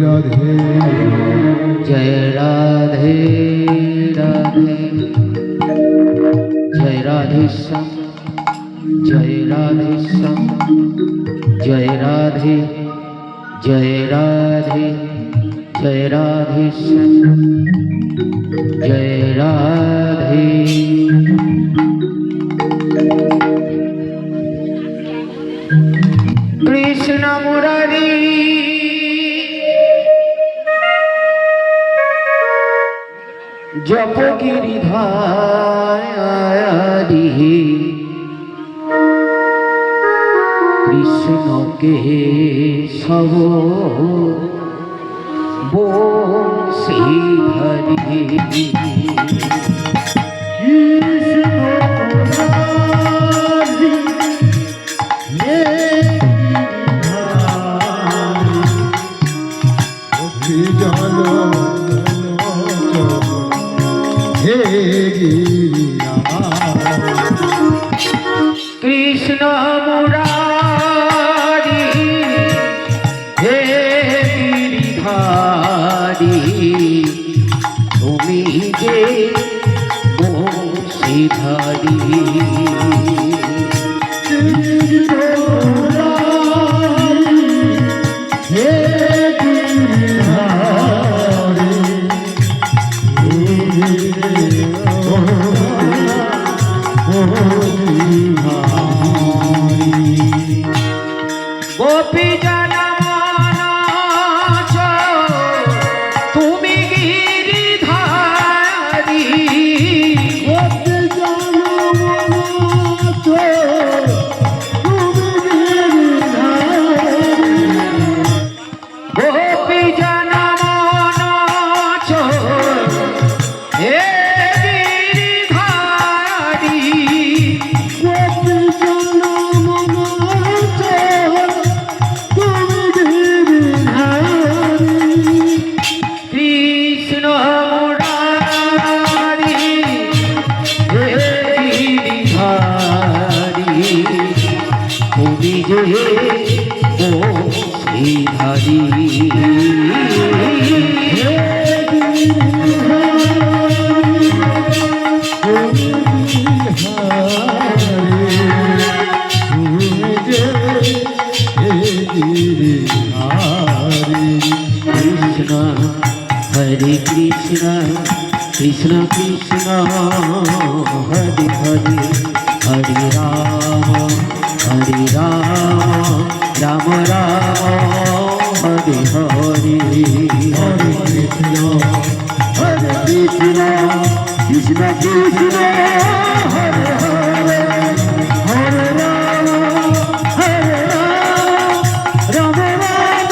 রাধে জয় রাধে রাধে জয় রাধে শ্যাম জয় রাধে শ্যাম জয় রাধে জয় রাধে জয় রাধে শ্যাম জয় রাধে। কৃষ্ণ মুরারি জপ গিরিধারি কৃষ্ণকে সব বংশীধরি কৃষ্ণ মুরারি হে গিরিধারি তুমি যে বংশীধারি গোপী জনমনাচ তুমি গিরিধারি গোপী জনমনাচ তুমি গিরিধারি গোপী জনমনাচ হে তুমি যে বংশীধারি কৃষ্ণ হরে কৃষ্ণ কৃষ্ণ কৃষ্ণ হরে হরে হরে রাম রাম রাম হরে হরে হরে কৃষ্ণ কৃষ্ণ কৃষ্ণ হরে হরে হরে রাম রাম রাম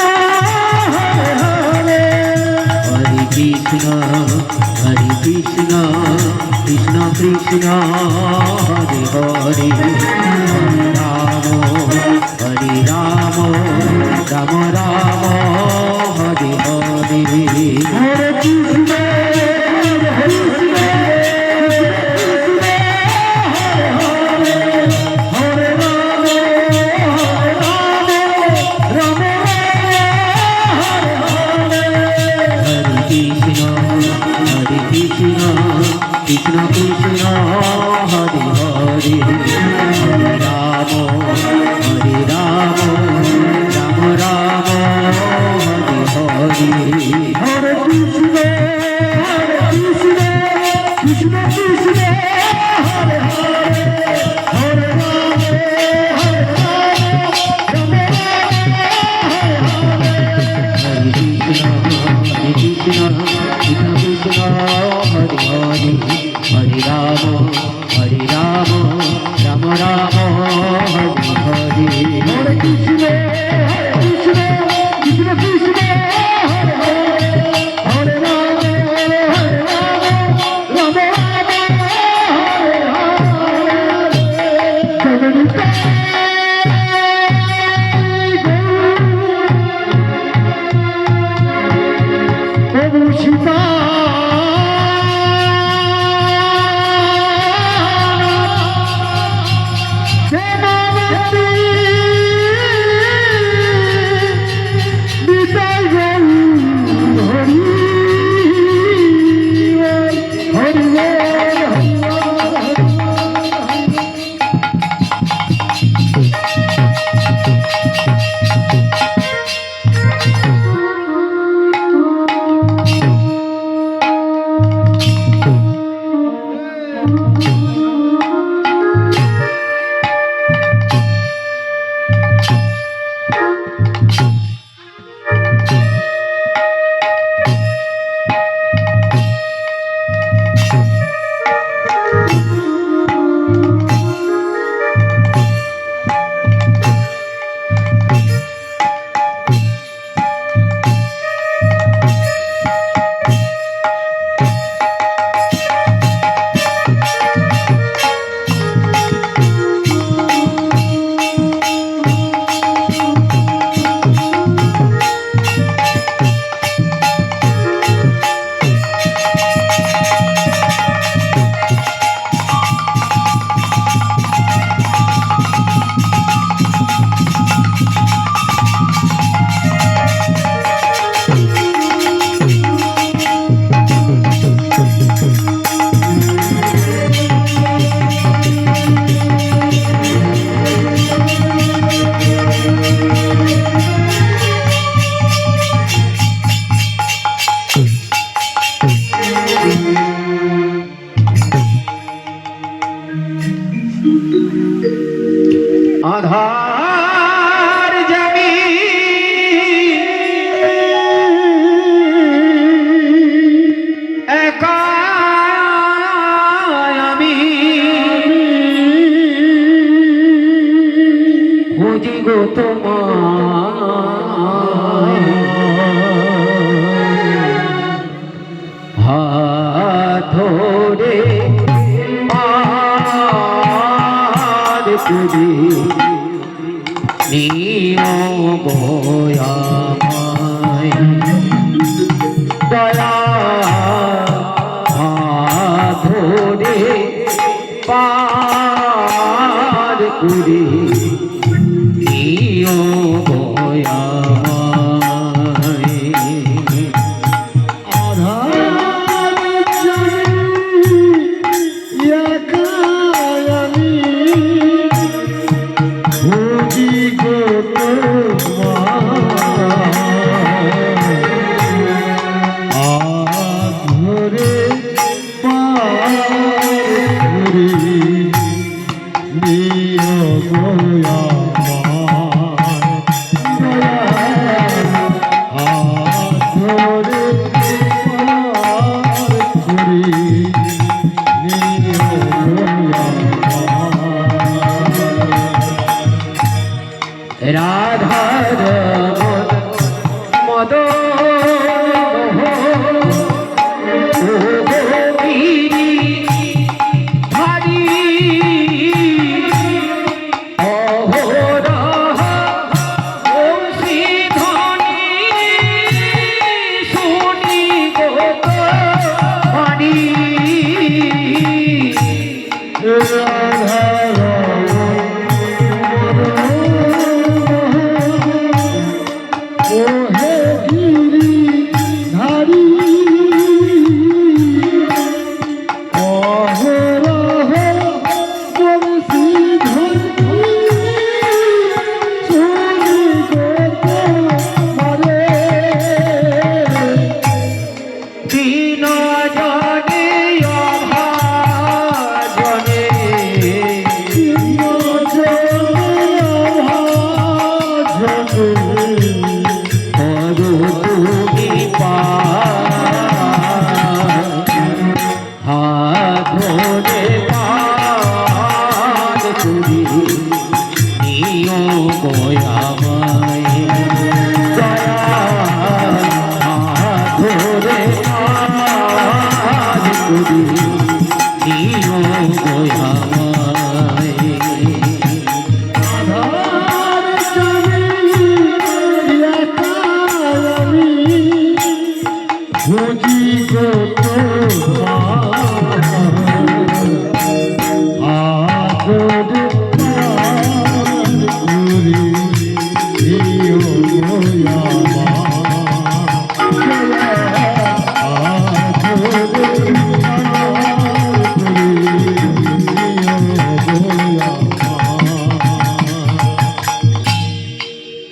হরে হরে হরে কৃষ্ণ কৃষ্ণ কৃষ্ণ হরে হরে হরে রাম রাম রাম হরে হরে হরে কৃষ্ণ কৃষ্ণ কৃষ্ণ হরে হরে হরে রাম রাম রাম হরে হরে হরে কৃষ্ণ কৃষ্ণ কৃষ্ণ হরে হরে হরে রাম হরে কৃষ্ণ কৃষ্ণ কৃষ্ণ হরে হরে হরে রাম রাম রাম হরে হরে হরে কৃষ্ণ কৃষ্ণ কৃষ্ণ হরে হরে হরে রাম রাম হরে হরে প্রভু সীতা Bye. করি নিও গোয়ামায় দয়া ধরে পার করি নিও গোয়ামায় রাধার মদ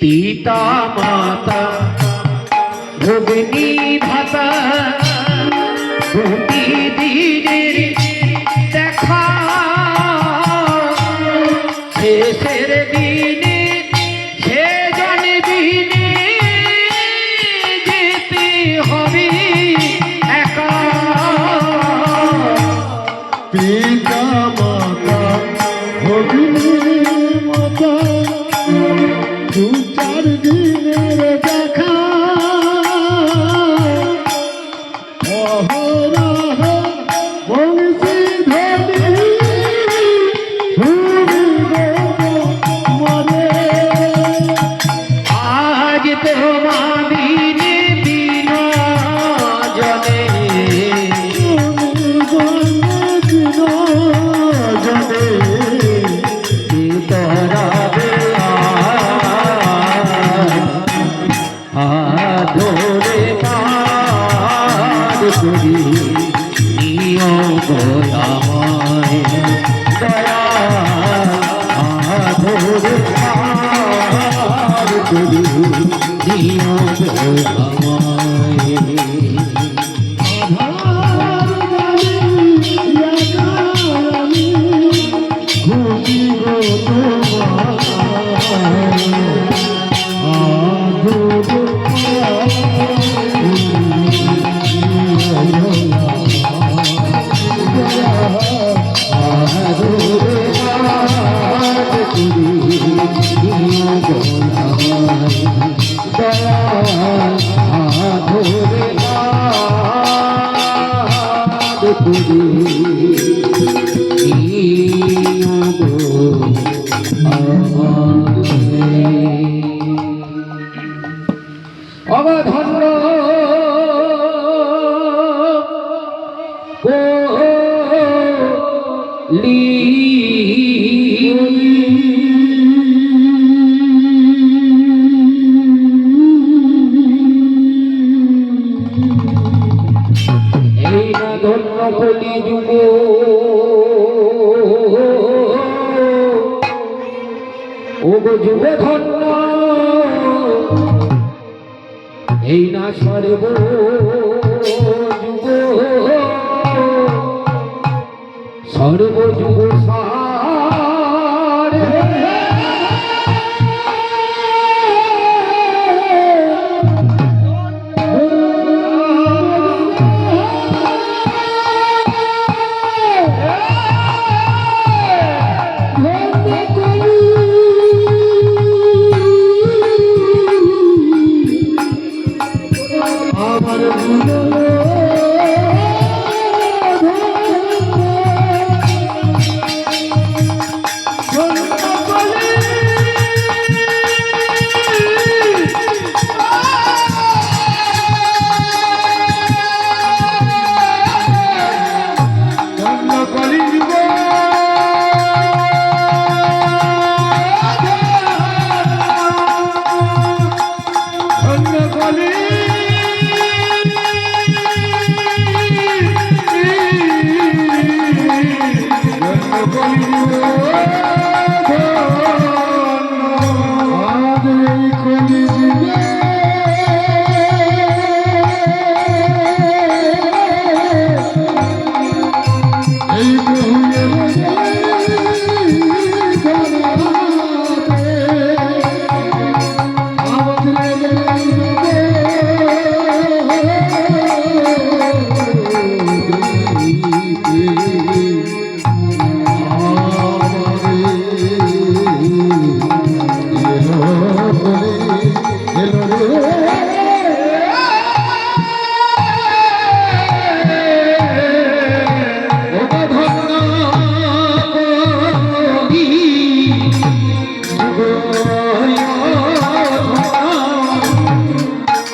পিতা মাতা ভগ্নী ভাতা প্রতিদিনের দেখা শেষের দিনে সেজন দিনে যেতে হবে একা। পিতা মাতা ভগ্নী মাতা দু চার দিনের দেখা অহরহ বংশী ধরি মরে আজ তোমাদিনে দিন জনে জনে তোরাবে ধরে পার করি নিও গোয়ামায় দয়া ধরে পার করি নিও গোয়ামায়। Thank you. অবধন্য কোলি এই না ধন্য কলি যুগ ও গো যুগ ধন্য এই না সর্ব যুগ সর্বযুগ সার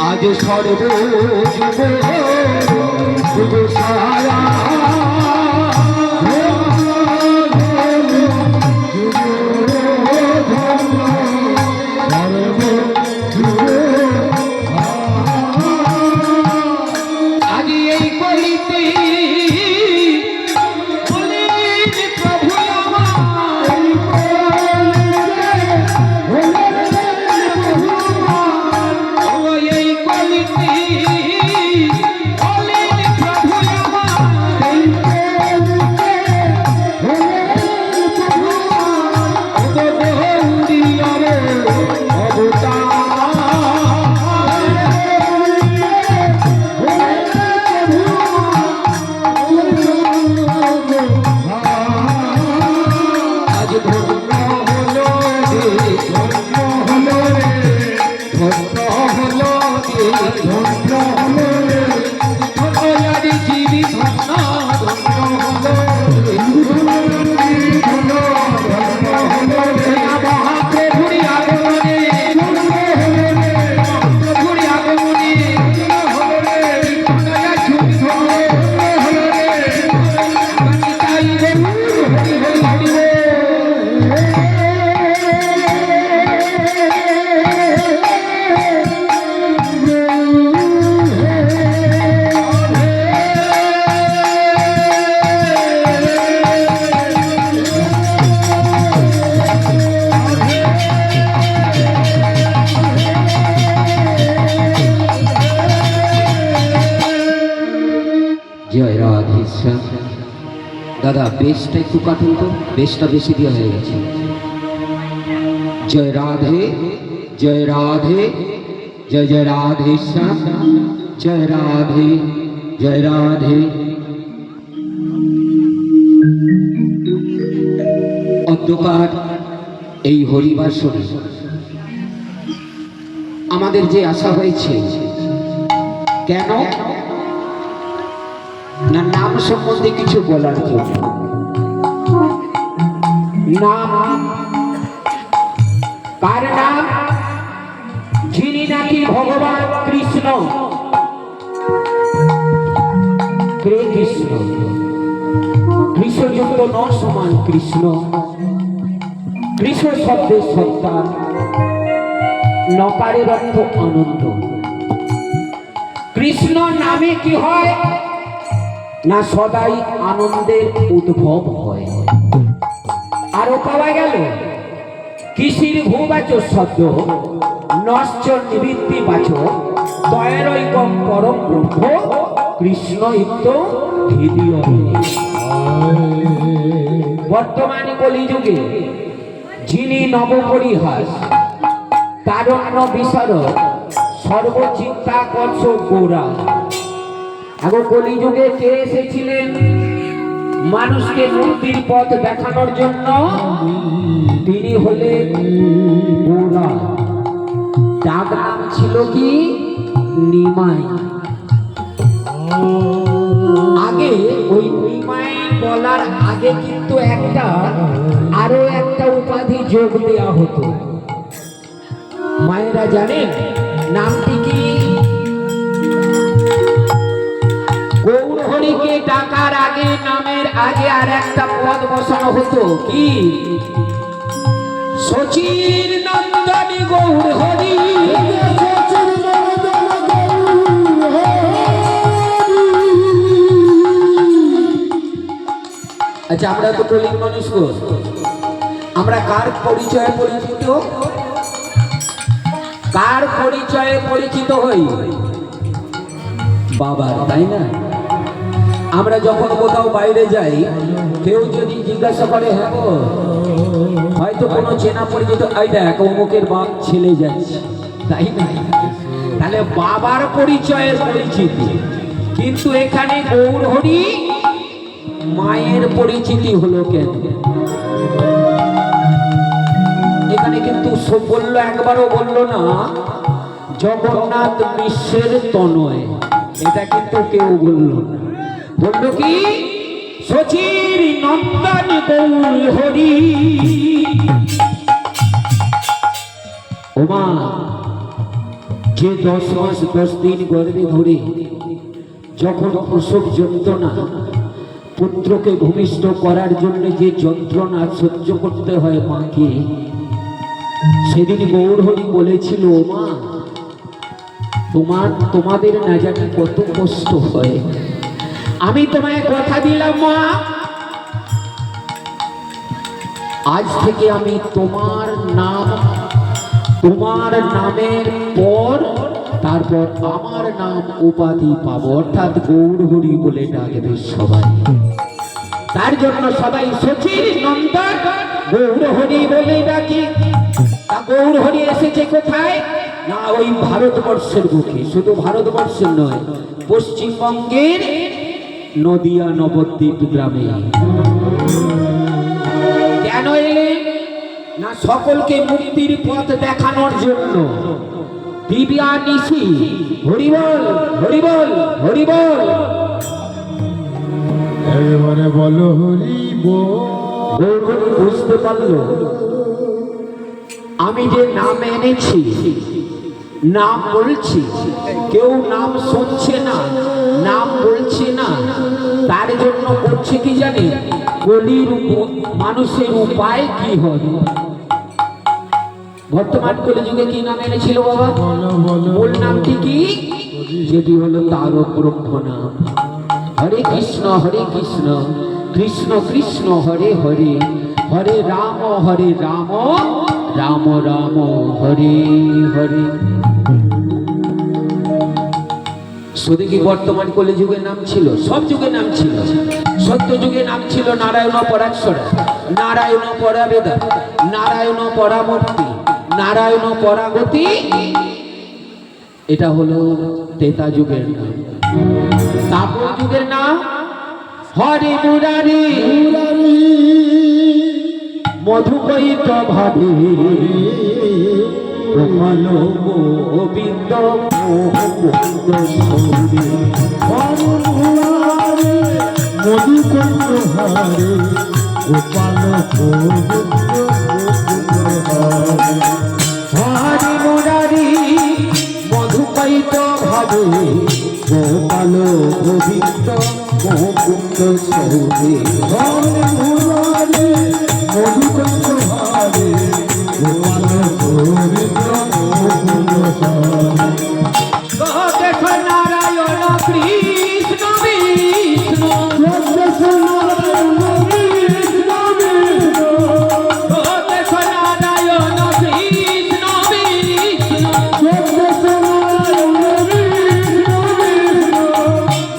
আজ সর্ব যুগ সারা আজ এই কলিতে জয় রাধে শ্যাম। দাদা বেশটা একটু কাটুন তো, বেশটা বেশি দেওয়া হয়ে গেছে। জয় রাধে জয় রাধে জয় জয় রাধে শ্যাম, জয় রাধে জয় রাধে। অন্ধকার এই হরিবাসরে আমাদের যে আশা হয়েছে, কেন না নাম সম্বন্ধে কিছু বলার জন্য। নাম কার নাম? যিনি নাকি ভগবান কে কৃষ্ণ? কৃষ্ণযুক্ত ন সমান কৃষ্ণ। কৃষ্ণ শব্দের সত্তা, নকারের অর্থ আনন্দ। কৃষ্ণ নামে কি হয় না সদাই আনন্দের উদ্ভব হয়। আরো পাওয়া গেল কৃষির ভূবাচক শব্দ নশ্চর নিবৃত্তি বাচক দয়ারৈকম পরম ব্রহ্ম কৃষ্ণ ইত্য হৃদয়। বর্তমান কলিযুগে যিনি নবপরিহাস তারণ্য বিশারদ সর্বচিত্তাকর্ষক গৌরা। এখন কলিযুগে কে এসেছিলেন মানুষকে মুক্তির পথ দেখানোর জন্য? তিনি হলেন গৌরা। তার নাম ছিল কি? নিমাই। আগে ওই নিমাই বলার আগে কিন্তু আরো একটা উপাধি যোগ দেওয়া হতো। মায়েরা জানেন নামটি কি? গৌরহরিকে ডাকার আগে নামের আগে আর একটা পদ বসানো হতো কি? শচীর নন্দনী গৌরহরি। আচ্ছা, আমরা তো কলিং মানুষ, আমরা কার পরিচয়ে পরিচিত? কার পরিচয়ে পরিচিত হই? বাবার, তাই না? আমরা যখন কোথাও বাইরে যাই, কেউ যদি জিজ্ঞাসা করে হ্যাঁ গো, হয়তো কোনো চেনা পরিচিত, এই দেখ অমুকের বাপ ছেলে যাচ্ছে, তাই না? তাহলে বাবার পরিচয়ের পরিচিতি। কিন্তু এখানে গৌরহরি মায়ের পরিচিতি হলো কেন? এখানে কিন্তু বললো, একবারও বললো না জগন্নাথ বিশ্বের তনয়, এটা কিন্তু কেউ বললো না। বললো কি? শচীর নন্দন গৌরহরি। ওমা, যে 10 মাস 10 দিন গর্ভে ধরে যখন প্রসব যন্ত্রণা, পুত্রকে ভূমিষ্ঠ করার জন্য যে যন্ত্রণা সহ্য করতে হয় মাকে, সেদিন গৌরহরি বলেছিল মা, তোমাদের না জানি কত কষ্ট হয়। আমি তোমায় কথা দিলাম মা, আজ থেকে আমি তোমার নামের পর তারপর আমার নাম উপাধি পাবো, অর্থাৎ গৌরহরি বলে ডাকবে সবাই। তার জন্য সবাই শচীর নন্দন গৌরহরি বলে ডাকি। তা গৌরহরি এসেছে কোথায় না ওই ভারতবর্ষের বুকে, শুধু ভারতবর্ষের নয়, পশ্চিমবঙ্গের নদিয়া নবদ্বীপ গ্রামে। কেন এলেন না সকলকে মুক্তির পথ দেখানোর জন্য। দিব্যা নিশি হরিবল হরিবল হরিবল, এবারে বলো হরিবল। গৌরহরি বুঝতে পারলো আমি যে নাম এনেছি, নাম বলছি, কেউ নাম শুনছে না, নাম বলছে না, তার জন্য করছে কি জানে? কলির মানুষের উপায় কি হবে? বর্তমান কলিযুগে কি নাম এনেছিল বাবা? মূল নামটি কি? যেটি হলো তারক ব্রহ্ম নাম। হরে কৃষ্ণ কৃষ্ণ কৃষ্ণ হরে হরে, হরে রাম রাম রাম হরে হরে। শুধু কি বর্তমান কলিযুগের নাম ছিল? সব যুগের নাম ছিল। সত্য যুগে নাম ছিল নারায়ণ পরাক্ষরা, নারায়ণ পরাবেদা, নারায়ণ পরামূর্তি, নারায়ণ পরাগতি। এটা হলো ত্রেতা যুগের নাম। তারপর যুগের নাম হরে মুরারি, মধুকৈত ভাবে গোবিন্দ মধুকৈত হারে গোপাল হরে মুরারি মধুকৈত মধুকৈত ভাবে গোপাল গোবিন্দ মুকুন্দ সৌরে মধুকৈত ভাবে গোপাল গোবিন্দ মুকুন্দ সৌরে। দেখ নারায়ণ কৃষ্ণ বিষ্ণু দেখ নারায়ণ কৃষ্ণ বিষ্ণু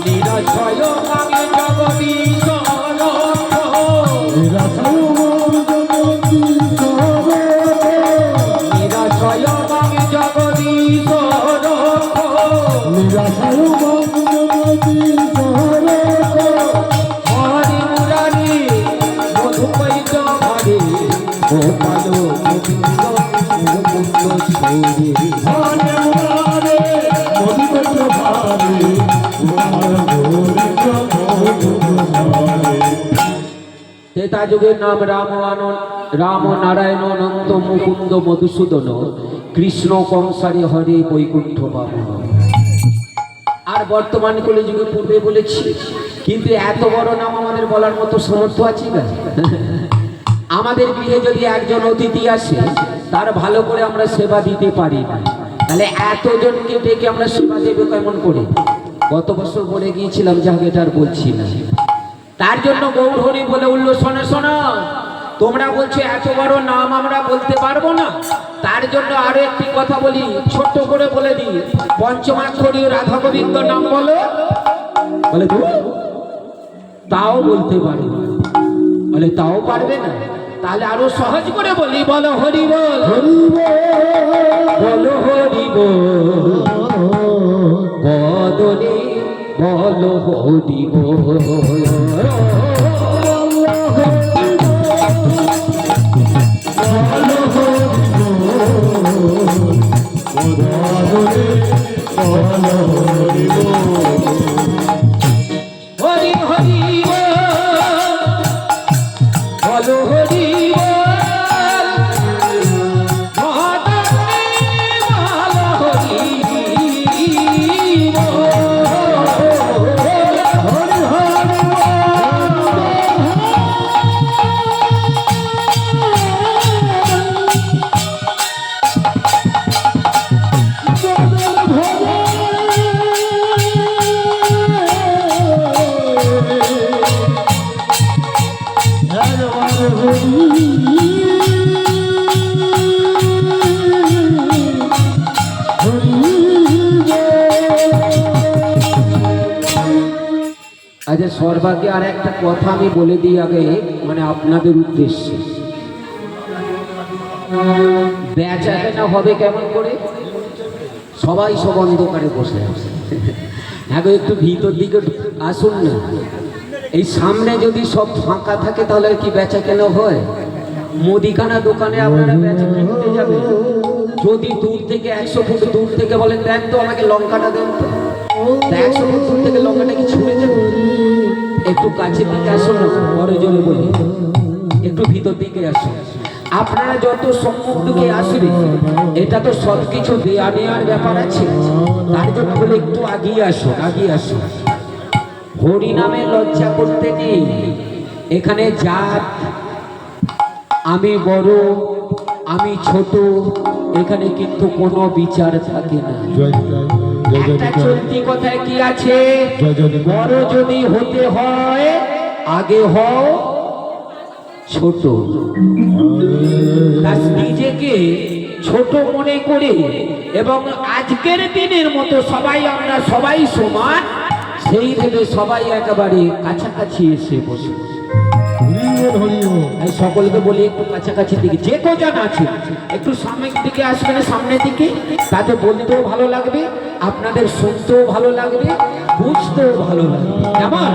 নিরক্ষয় আমি জগদীশ নিরক্ষয় আমি জগদীশ হরি মুরারি মধুকৈত ভাবে গোপাল গোবিন্দ মুকুন্দ সৌরে ত্রেতা যুগের নাম রাম নারায়ণ অনন্ত মুকুন্দ মধুসূদন কৃষ্ণ কংসারী হরে বৈকুণ্ঠ পাবন। আর বর্তমান কলিযুগে পূর্বে বলেছি, কিন্তু এত বড় নাম আমাদের বলার মতো সামর্থ্য আছে না। আমাদের গৃহে যদি একজন অতিথি আসে, তার ভালো করে আমরা সেবা দিতে পারি না, তাহলে এতজনকে ডেকে আমরা সেবা দেবো কেমন করে? গত বছর বলে গিয়েছিলাম, যাকে এটা আর বলছি না। তার জন্য গৌর হরি বলে উঠলো, শোনো শোনো, তোমরা বলছো এত বড় নাম আমরা বলতে পারবো না, তার জন্য আরো একটি কথা বলি, ছোট্ট করে বলে দিই, পঞ্চমাক্ষরী রাধা গোবিন্দ নাম বলো। বলে তাও বলতে পারবে না। বলে তাও পারবে না, তাহলে আরো সহজ করে বলি, বলো হরি বল, বলো হরি বল, বদনে বলো হরি বল। হরি হরি বলো হরি আচ্ছা, সর্বাগ্যে আর একটা কথা আমি বলে দিই আগে, মানে আপনাদের উদ্দেশ্যে। বেচা কেনা হবে কেমন করে? সবাই সব অন্ধকারে বসে আছে। এখন একটু ভিতর দিকে আসুন না। এই সামনে যদি সব ফাঁকা থাকে তাহলে কি বেচা কেনা হয়? মুদিখানা দোকানে আপনারা বেচা কিনতে যাবেন, যদি দূর থেকে 100 ফুট দূর থেকে বলেন দেন তো আমাকে লঙ্কাটা দেন তো, 100 ফুট দূর থেকে লঙ্কাটা কি ছুঁড়ে যাবে? একটু কাছে দিকে আসুন না, বড় জোরে বলি, একটু ভিতর দিকে আসুন। আপনারা যত সম্মুখ দিকে আসবে, এটা তো সব কিছু দেয়া নেওয়ার ব্যাপার আছে, তার জন্য বলে একটু আগিয়ে আসুন, আগিয়ে আসুন। হরি নামে লজ্জা করতে নেই। এখানে জাত, আমি বড় আমি ছোট, এখানে কিন্তু কোনো বিচার থাকে না। একটা চলতি কথায় কি আছে, বড় যদি হতে হয় আগে হও ছোট। নিজেকে ছোট মনে করে এবং আজকের দিনের মতো সবাই আমরা সবাই সমান, সেই ভেবে সবাই একেবারে কাছাকাছি এসে বসে। সকলকে বলি একটু কাছাকাছি দিকে, যে কজন আছে একটু সামনের দিকে আসবেন, সামনের দিকে, তাতে বলতেও ভালো লাগবে, আপনাদের শুনতেও ভালো লাগবে, বুঝতেও ভালো লাগবে। কেমন?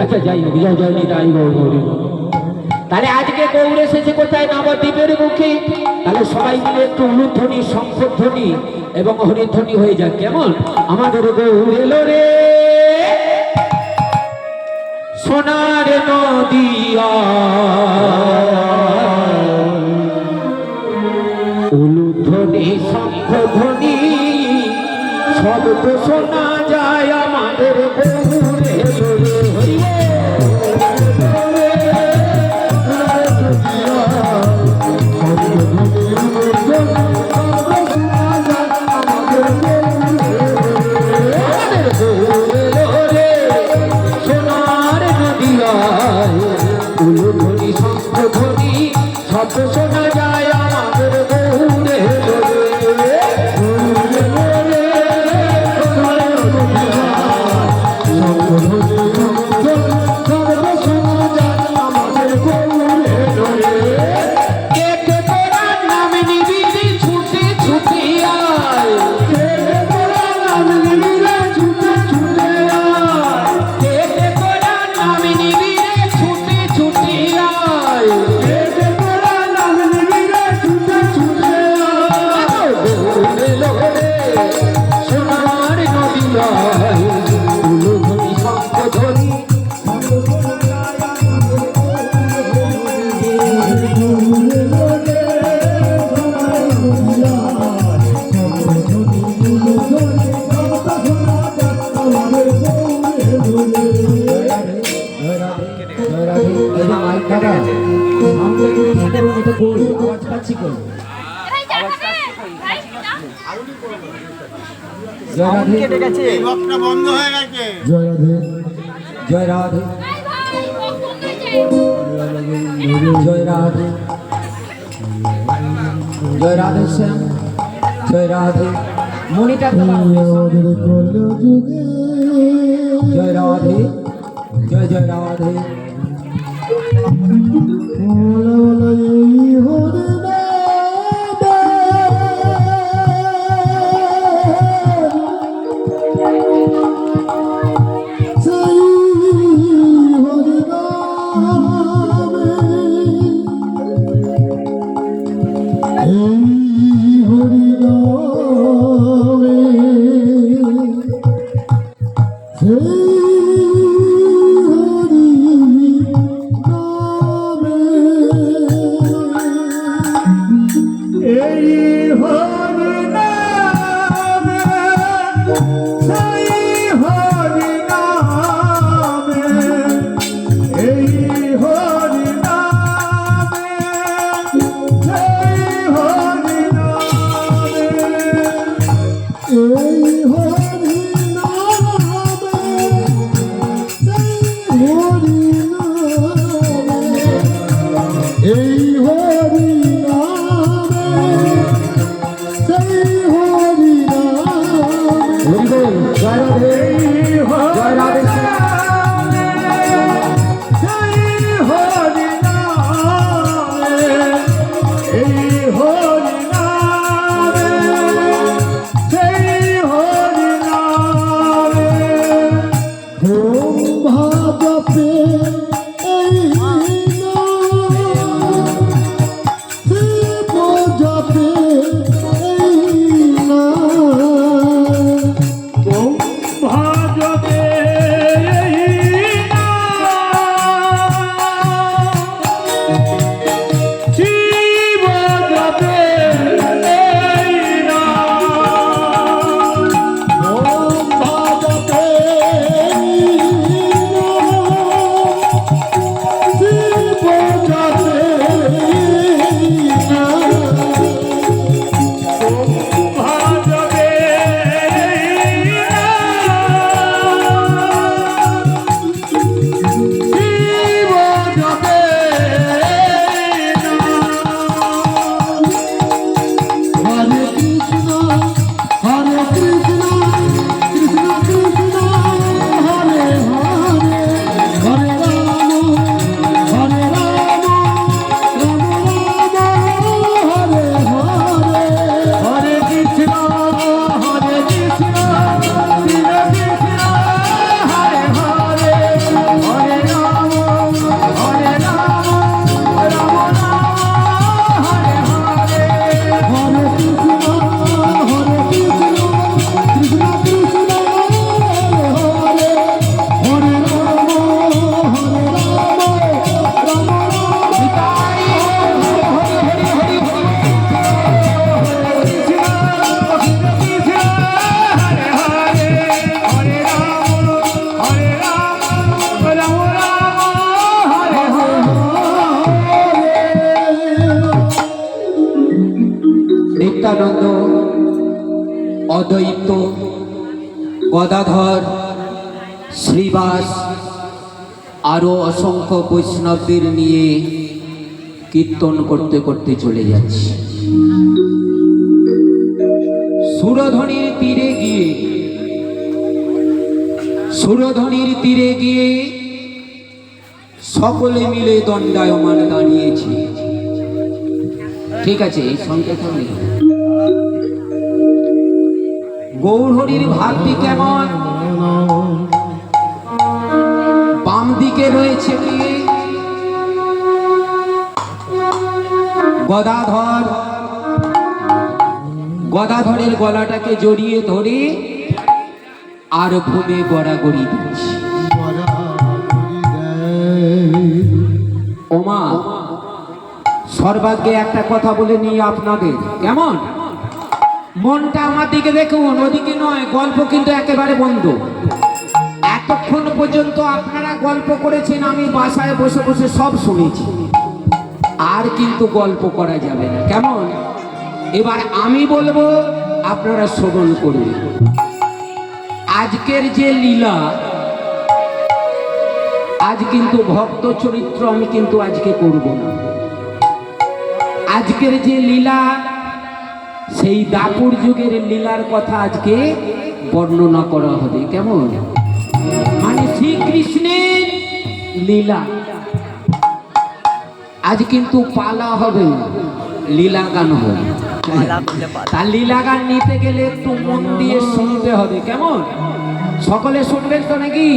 আচ্ছা যাই হোক, তাহলে আজকে গৌর এসেছে কোথায়? নবদ্বীপের মুখে। তাহলে সবাই মিলে একটু উলুধ্বনি, শঙ্খধ্বনি এবং হরিধ্বনি হয়ে যাক। কেমন? আমাদের গৌর এলো রে সোনার নদিয়া, উলুধ্বনি ধনি শঙ্খ ধ্বনি শব্দ শোনা যায় আমাদের গৌরে হরি সোনার নদিয়ায় উলুধ্বনি শঙ্খ ধ্বনি শব্দ শোনা যায় আমাদের গৌরে আওয়াজ পাচ্ছি কই জয় রাধে এই বক্সটা বন্ধ হয়ে গেছে। জয় রাধে জয় রাধে জয় রাধে জয় রাধে শ্যাম জয় রাধে মনিটা আমাদের কলযুগে জয় রাধে জয় জয় রাধে ওলা ওলা এই হরে অদ্বৈত, গদাধর, শ্রীবাস আরো অসংখ্য বৈষ্ণবদের নিয়ে কীর্তন করতে করতে চলে যাচ্ছি। সুরধনির তীরে গিয়ে সকলে মিলে দণ্ডায়মান দাঁড়িয়েছে। ঠিক আছে, এই সংকেত হবে। গৌরহরির ভাবটি কেমন? বাম দিকে রয়েছে কি গদাধর, গদাধরের গলাটাকে জড়িয়ে ধরে আর ভূমে গড়াগড়ি দিচ্ছে। ওমা, সর্বাগ্যে একটা কথা বলে নিই আপনাদের, কেমন? মনটা আমার দিকে দেখুন, ওদিকে নয়। গল্প কিন্তু একেবারে বন্ধ। এতক্ষণ পর্যন্ত আপনারা গল্প করেছেন, আমি বাসায় বসে বসে সব শুনেছি। আর কিন্তু গল্প করা যাবে না, কেমন? এবার আমি বলবো, আপনারা শ্রবণ করুন। আজকের যে লীলা, আজ কিন্তু ভক্ত চরিত্র আমি কিন্তু আজকে করব না। আজকের যে লীলা, সেই দাপুর যুগের লীলার কথা আজকে বর্ণনা করা হবে, কেমন? মানে শ্রীকৃষ্ণের লীলা। আজ কিন্তু পালা হবে, লীলা গান হবে। তার লীলা গান নিতে গেলে একটু মন দিয়ে শুনতে হবে, কেমন? সকলে শুনবেন তো নাকি?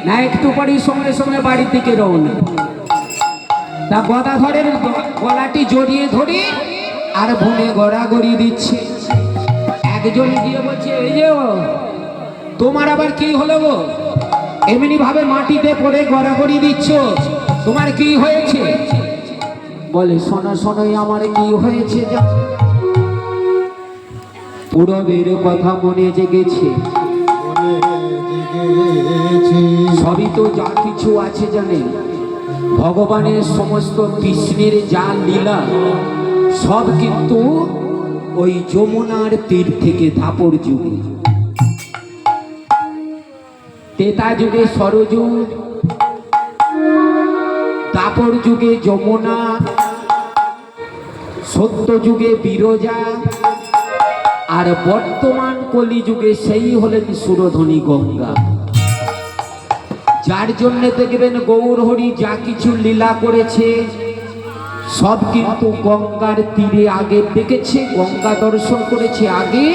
না একটু পরেই সঙ্গে সঙ্গে বাড়ির দিকে রওনা? তা গদাধরের গলাটি জড়িয়ে ধরে আর ভূমে গড়াগড়ি দিচ্ছে। একজন গিয়ে বলছে, এই যে তোমার আবার কি হলো গো? এমনি ভাবে মাটিতে পড়ে গড়াগড়ি দিচ্ছ, তোমার কি হয়েছে? বলে, শোনো শোনোই আমার কি হয়েছে। পূরবের কথা মনে জেগেছে, সবই তো যা কিছু আছে জানেন। ভগবানের সমস্ত কৃষ্ণের যা লীলা, সব কিন্তু ওই যমুনার তীর থেকে দাপর যুগে, ত্রেতা যুগে সরযূ, দাপর যুগে যমুনা, সত্য যুগে বিরজা, আর বর্তমান কলি যুগে সেই হলেন সুরধনী গঙ্গা। যার জন্য দেখবেন গৌরহরি যা কিছু লীলা করেছে, সব কিন্তু গঙ্গার তীরে আগে দেখেছে, গঙ্গা দর্শন করেছে আগে,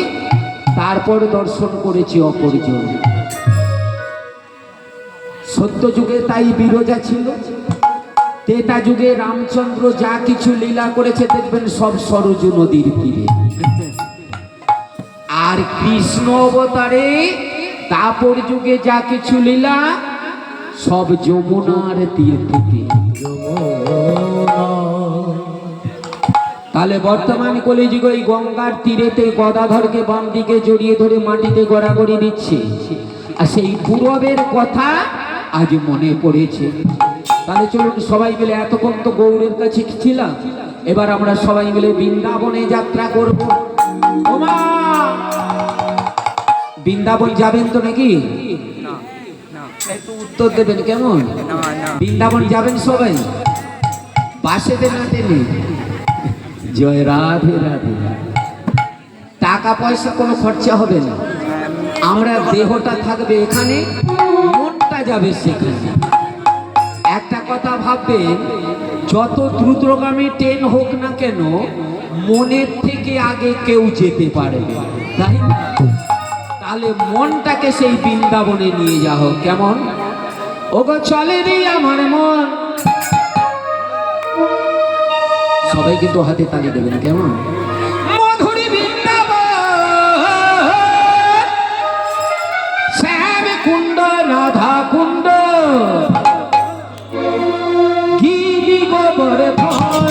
তারপর দর্শন করেছে অপরজন। সত্য যুগে তাই বিরজা ছিল, ত্রেতা যুগে রামচন্দ্র যা কিছু লীলা করেছে দেখবেন সব সরযূ নদীর তীরে। আর কৃষ্ণ অবতারে দাপর যুগে যা কিছু লীলা, সব যমুনার তীর থেকে। তাহলে বর্তমান কলিযুগে ওই গঙ্গার তীরেতে গদাধরকে বাম দিকে জড়িয়ে ধরে মাটিতে গড়াগড়ি দিচ্ছে, আর সেই পূরবের কথা আজ মনে পড়েছে। তাহলে চলুন সবাই মিলে, এতক্ষণ তো গৌরের কাছে ছিলাম, এবার আমরা সবাই মিলে বৃন্দাবনে যাত্রা করব। ওমা, বৃন্দাবন যাবেন তো নাকি? একটু উত্তর দেবেন, কেমন? বৃন্দাবন যাবেন সবাই? বাসেতে না ট্রেনে? জয় রাধে রাধে। টাকা পয়সা কোনো খরচা হবে না, আমরা দেহটা থাকবে এখানে, মনটা যাবে সেখানে। একটা কথা ভাববেন, যত দ্রুতগামী ট্রেন হোক না কেন, মনের থেকে আগে কেউ যেতে পারবে, তাই না? তাহলে মনটাকে সেই বৃন্দাবনে নিয়ে যাও, কেমন? ওগো চলে রে আমার মন। সবাই কিন্তু হাতে তালি দেবেন, কেমন? মধুরী বৃন্দাবন, শ্যাম কুণ্ড, রাধা কুণ্ড, গিরি গোবর্ধন,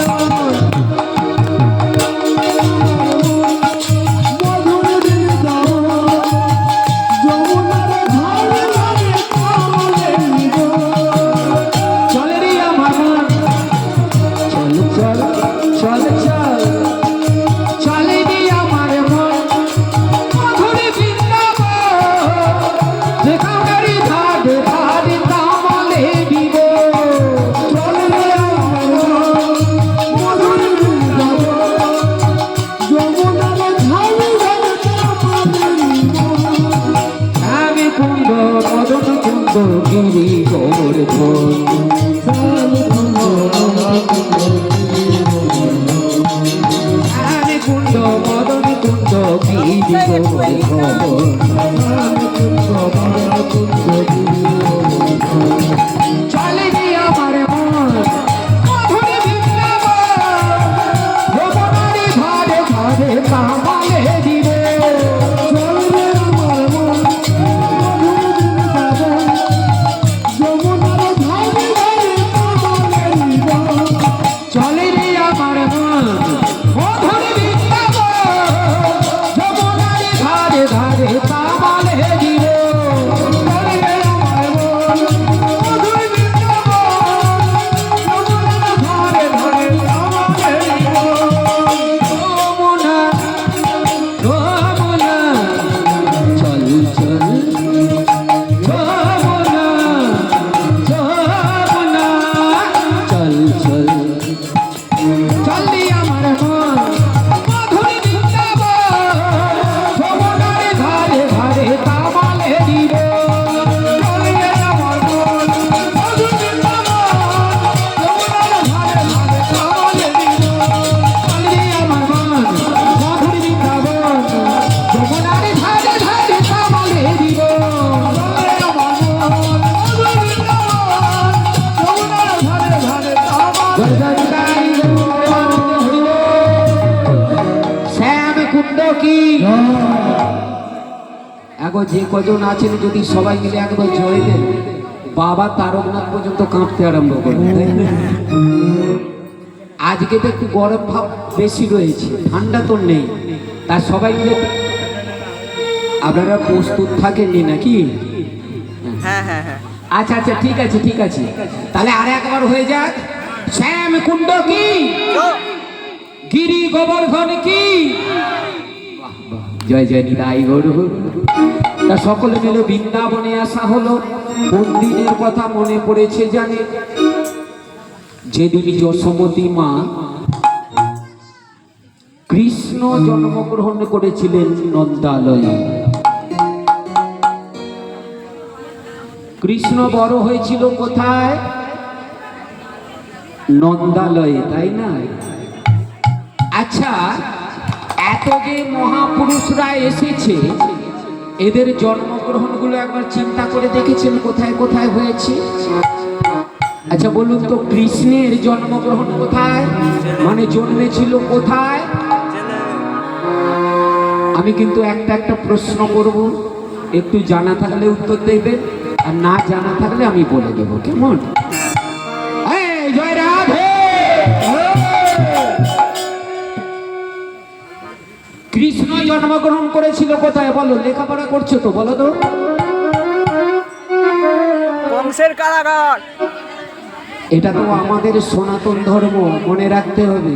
কুণ্ড গিরি গোবর্ধন রানী কুণ্ড মদন কুণ্ড গিরি গোবর্ধন চলে রে আমার মন মধুর বৃন্দাবন যমুনারি ধারে ধারে কামালে দিবে চলে রে আমার মন মধুর বৃন্দাবন যমুনারি ধারে ধারে কামালে দিবে চলে রে আমার মন মধুর বৃন্দাবন যমুনারি ধারে ধারে কামালে দিবে যমুনা যমুনা চল চল যমুনা যমুনা চল চল চলি আমার মন মধুর বৃন্দাবন যমুনার ধারে ধারে কামালে দিব চলি আমার মন মধুর বৃন্দাবন যমুনার ধারে ধারে কামালে দিব চলি আমার মন মধুর বৃন্দাবন যমুনার ধারে ধারে কামালে দিব চলি আমার মন মধুর বৃন্দাবন যমুনার ধারে ধারে কামালে শ্যাম কুণ্ড কি এখন যে কজন আছেন যদি সবাই মিলে একবার জয় দেন বাবা তারকনাথ পর্যন্ত কাঁপতে আরম্ভ করবে আজকে তো একটু গরম ভাব বেশি রয়েছে ঠান্ডা তো নেই তা সবাই মিলে আপনারা প্রস্তুত থাকেননি নাকি আচ্ছা আচ্ছা ঠিক আছে ঠিক আছে তাহলে আর একবার হয়ে যাক শ্যাম কুণ্ড কি গিরি গোবর্ধন কি বাহ, বাহ, জয় জয় নিতাই গৌর তা সকলে মিলে বৃন্দাবনে আসা হলো কোন দিনের কথা মনে পড়েছে জানে যেদিন যশোমতী মা কৃষ্ণ জন্মগ্রহণ করেছিলেন নন্দালয়ে কৃষ্ণ বড় হয়েছিল কোথায় নন্দালয়ে তাই না আচ্ছা এত যে মহাপুরুষরা এসেছে এদের জন্মগ্রহণগুলো একবার চিন্তা করে দেখেছেন কোথায় কোথায় হয়েছে আচ্ছা বলুন তো কৃষ্ণের জন্মগ্রহণ কোথায় মানে জন্মেছিল কোথায় আমি কিন্তু একটা একটা প্রশ্ন করব একটু জানা থাকলে উত্তর দেবেন আর না জানা থাকলে আমি বলে দেবো কেমন এই জয় রাধে কৃষ্ণ জন্মগ্রহণ করেছিল কোথায় বলো লেখাপড়া করছো তো বলো তো কংসের কারাগার এটা তো আমাদের সনাতন ধর্ম মনে রাখতে হবে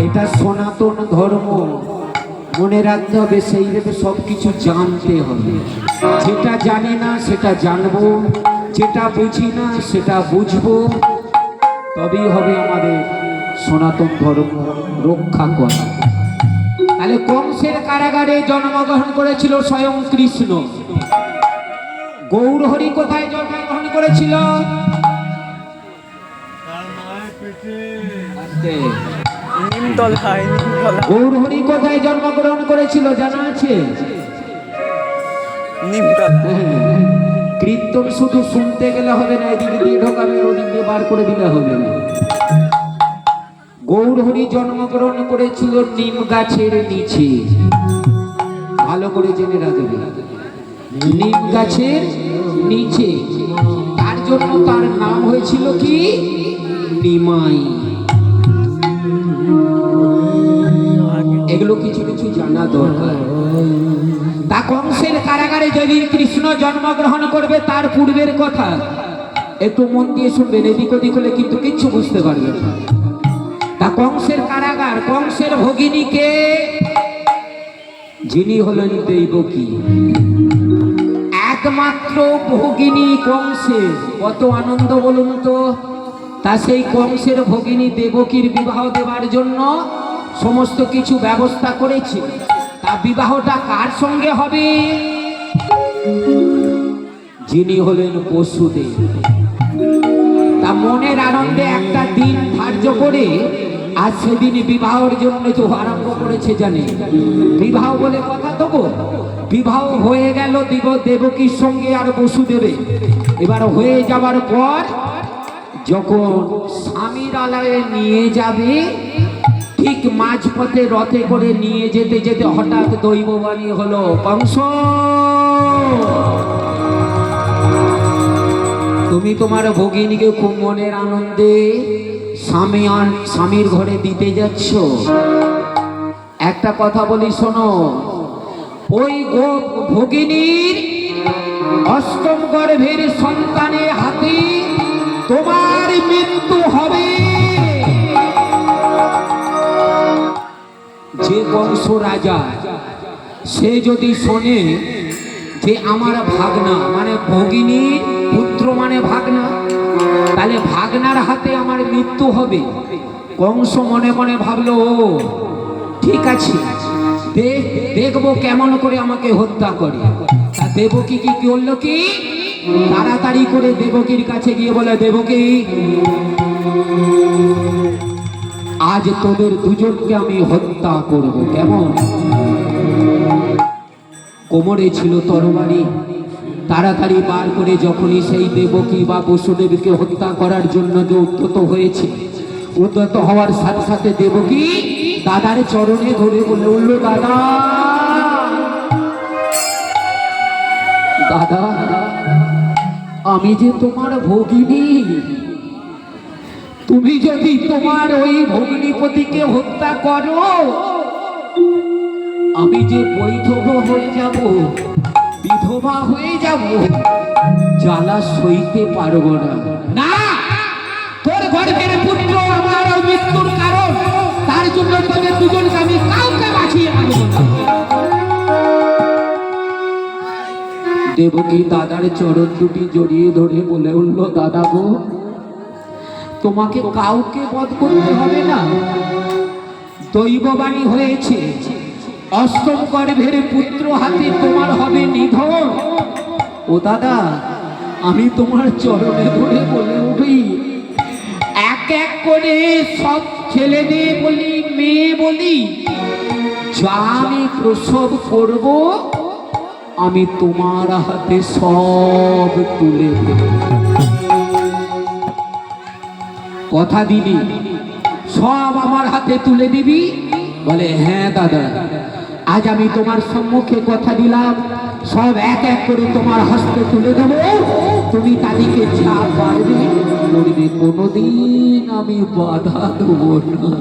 এটা সনাতন ধর্ম মনে রাখতে হবে সেই ভেবে সব কিছু জানতে হবে যেটা জানি না সেটা জানবো যেটা বুঝি না সেটা বুঝবো তবেই হবে আমাদের সনাতন ধর্ম রক্ষা করা তাহলে কংসের কারাগারে জন্মগ্রহণ করেছিল স্বয়ং কৃষ্ণ গৌরহরি কোথায় জন্মগ্রহণ করেছিল নিমতলায় গৌরহরি কোথায় জন্মগ্রহণ করেছিল জানা আছে নিমতলা কীর্তন শুধু শুনতে গেলে হবে না এদিকে দিয়ে ঢোকাবে ওদিক দিয়ে বার করে দিলে হবে না গৌরহরি জন্মগ্রহণ করেছিল নিম গাছের নিচে ভালো করে জেনে রাখবে নিম গাছের নিচে তার জন্য তার নাম হয়েছিল কি নিমাই এগুলো কিছু কিছু জানা দরকার তা কংসের কারাগারে যেদিন কৃষ্ণ জন্মগ্রহণ করবে তার পূর্বের কথা একটু মন দিয়ে শুনবেন এদিক ওদিক হলে কিন্তু কিচ্ছু বুঝতে পারবেন না তা কংসের কারাগার কংসের ভগিনীকে যিনি হলেন দেবকী একমাত্র ভগিনী কংসের কত আনন্দ বলুন তো তা সেই কংসের ভগিনী দেবকীর বিবাহ দেওয়ার জন্য সমস্ত কিছু ব্যবস্থা করেছে তা বিবাহটা কার সঙ্গে হবে যিনি হলেন বসুদেব। তা মনের আনন্দে একটা দিন ধার্য করে আজ সেদিন বিবাহের জন্য তো আরম্ভ করেছে জানে। বিবাহ বলে কথা তো গো, বিবাহ হয়ে গেল দেবকীর সঙ্গে আর বসুদেবে। এবার হয়ে যাবার পর যখন স্বামীর আলয়ে নিয়ে যাবে, ঠিক মাঝপথে রথে করে নিয়ে যেতে যেতে হঠাৎ দৈববাণী হলো, কংস তুমি তোমার ভগিনীকে খুব মনের আনন্দে স্বামীর ঘরে দিতে যাচ্ছ। একটা কথা বলি শোনো, ওই ভগিনীর অষ্টম গর্ভের সন্তানের হাতে তোমার মৃত্যু হবে। যে কংস রাজা সে যদি শোনে যে আমার ভাগনা মানে ভগিনীর পুত্র মানে ভাগনা, তাহলে ভাগনার হাতে আমার মৃত্যু হবে। কংস মনে মনে ভাবলো, ও ঠিক আছে, দেখবো কেমন করে আমাকে হত্যা করে। তা দেবকী কি করলো, কি তাড়াতাড়ি করে দেবকীর কাছে গিয়ে বলে, দেবকী আজ তোদের দুজনকে আমি হত্যা করব। কেমন? কোমরে ছিল তরবারি, তাড়াতাড়ি বার করে যখনই সেই দেবকী বা বসুদেবকে হত্যা করার জন্য যে উদ্যত হয়েছে, উদ্যত হওয়ার সাথে সাথে দেবকী দাদার চরণে ধরে বলে উঠল, দাদা দাদা আমি যে তোমার ভগিনী, তুমি যদি তোমার ওই ভগ্নিপতিকে হত্যা করো আমি যে বৈধবা হয়ে যাব, বিধবা হয়ে যাব, জ্বালা সইতে পারবো না। না, তোর গর্ভের পুত্র আমার মৃত্যুর কারণ, তার জন্য তোদের দুজনকে আমি কাউকে বাঁচিয়ে রাখবো না। দেবকী দাদার চরণ দুটি জড়িয়ে ধরে বলে উঠল, দাদা গো, তোমাকে কাউকে বধ করতে হবে না, দৈববাণী হয়েছে অষ্টম গর্ভের পুত্র হাতে তোমার হবে নিধন। ও দাদা, আমি তোমার চরণে ধরে বলে উঠি, এক এক করে সব ছেলেদের বলি, মেয়ে বলি, যা আমি প্রসব করব আমি তোমার হাতে সব তুলে দেব। কথা দিবি সব আমার হাতে তুলে দিবি? বলে, হ্যাঁ দাদা, আজ আমি তোমার সম্মুখে কথা দিলাম, সব এক এক করে তোমার হস্তে তুলে দেব, তুমি তাদেরকে যা পারবে করবে, কোনোদিন আমি বাধা দেব না।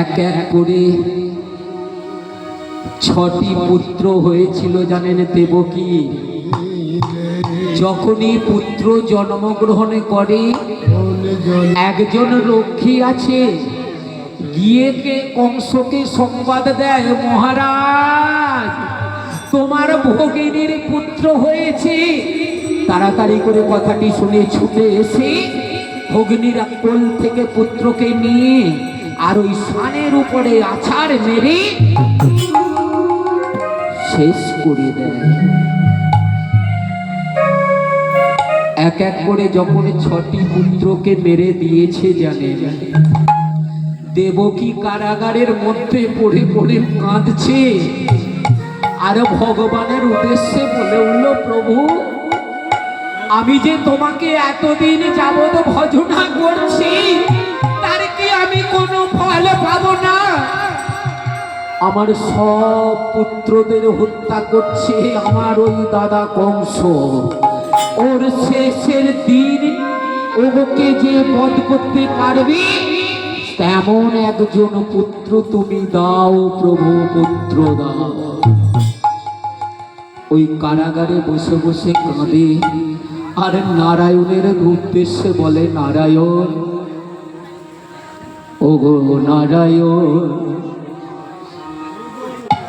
এক এক করে 6টি পুত্র হয়েছিল জানেন দেবকী। যখনই পুত্র জন্মগ্রহণ করে, একজন রক্ষী আছে গিয়ে কংসকে সংবাদ দেয়, মহারাজ তোমার ভগিনীর পুত্র হয়েছে। তাড়াতাড়ি করে কথাটি শুনে ছুটে এসে ভগিনীর কোল থেকে পুত্রকে নিয়ে আর ওই সানের উপরে আছাড় মেরে শেষ করে দেয়। এক এক করে যখন 6টি পুত্রকে মেরে দিয়েছে জানে, দেবকী কারাগারের মধ্যে পড়ে পড়ে কাঁদছে আর ভগবানের উদ্দেশ্যে বলে উঠল, প্রভু আমি যে তোমাকে এতদিন যাবত ভজনা করছি, তার কি আমি কোনো ফল পাবো না? আমার সব পুত্রদের হত্যা করছে আমার ওই দাদা কংস। ওর শেষের দিন ওকে যে বধ করতে পারবি তেমন একজন পুত্র তুমি দাও প্রভু, পুত্র দাও। ওই কারাগারে বসে বসে কাঁদে আর নারায়ণের উদ্দেশ্যে বলে, নারায়ণ, ওগো নারায়ণ,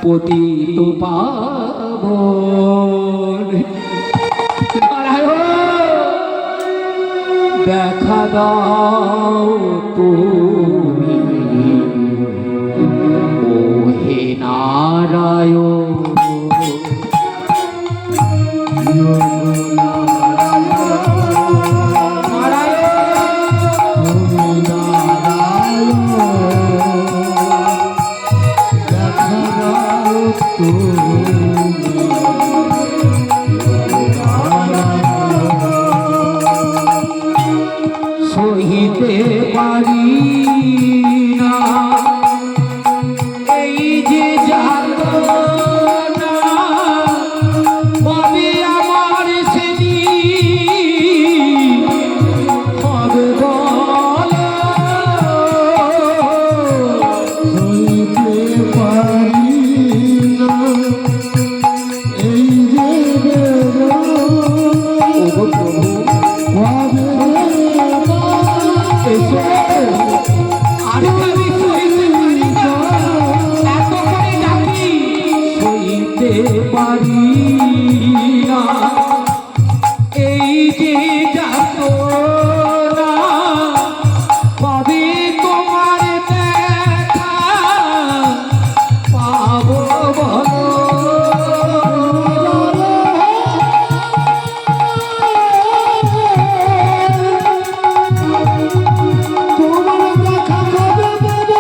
পতিত পাবন, নারায়ণ দেখা দাও তুমি, ও হে নারায়ণ। সহিতে পারি না এই যে যাতনা, কবে আমার সেদিন হবে বলো। সইতে পারি না এই যে বেদনা, ওগো প্রভু কবে এসো, আর আমি সইতে পারি না, এত করে ডাকি সইতে পারি না এই যে যাতনা, কবে তোমার দেখা পাবো বলো। তোমার দেখা কবে পাবো?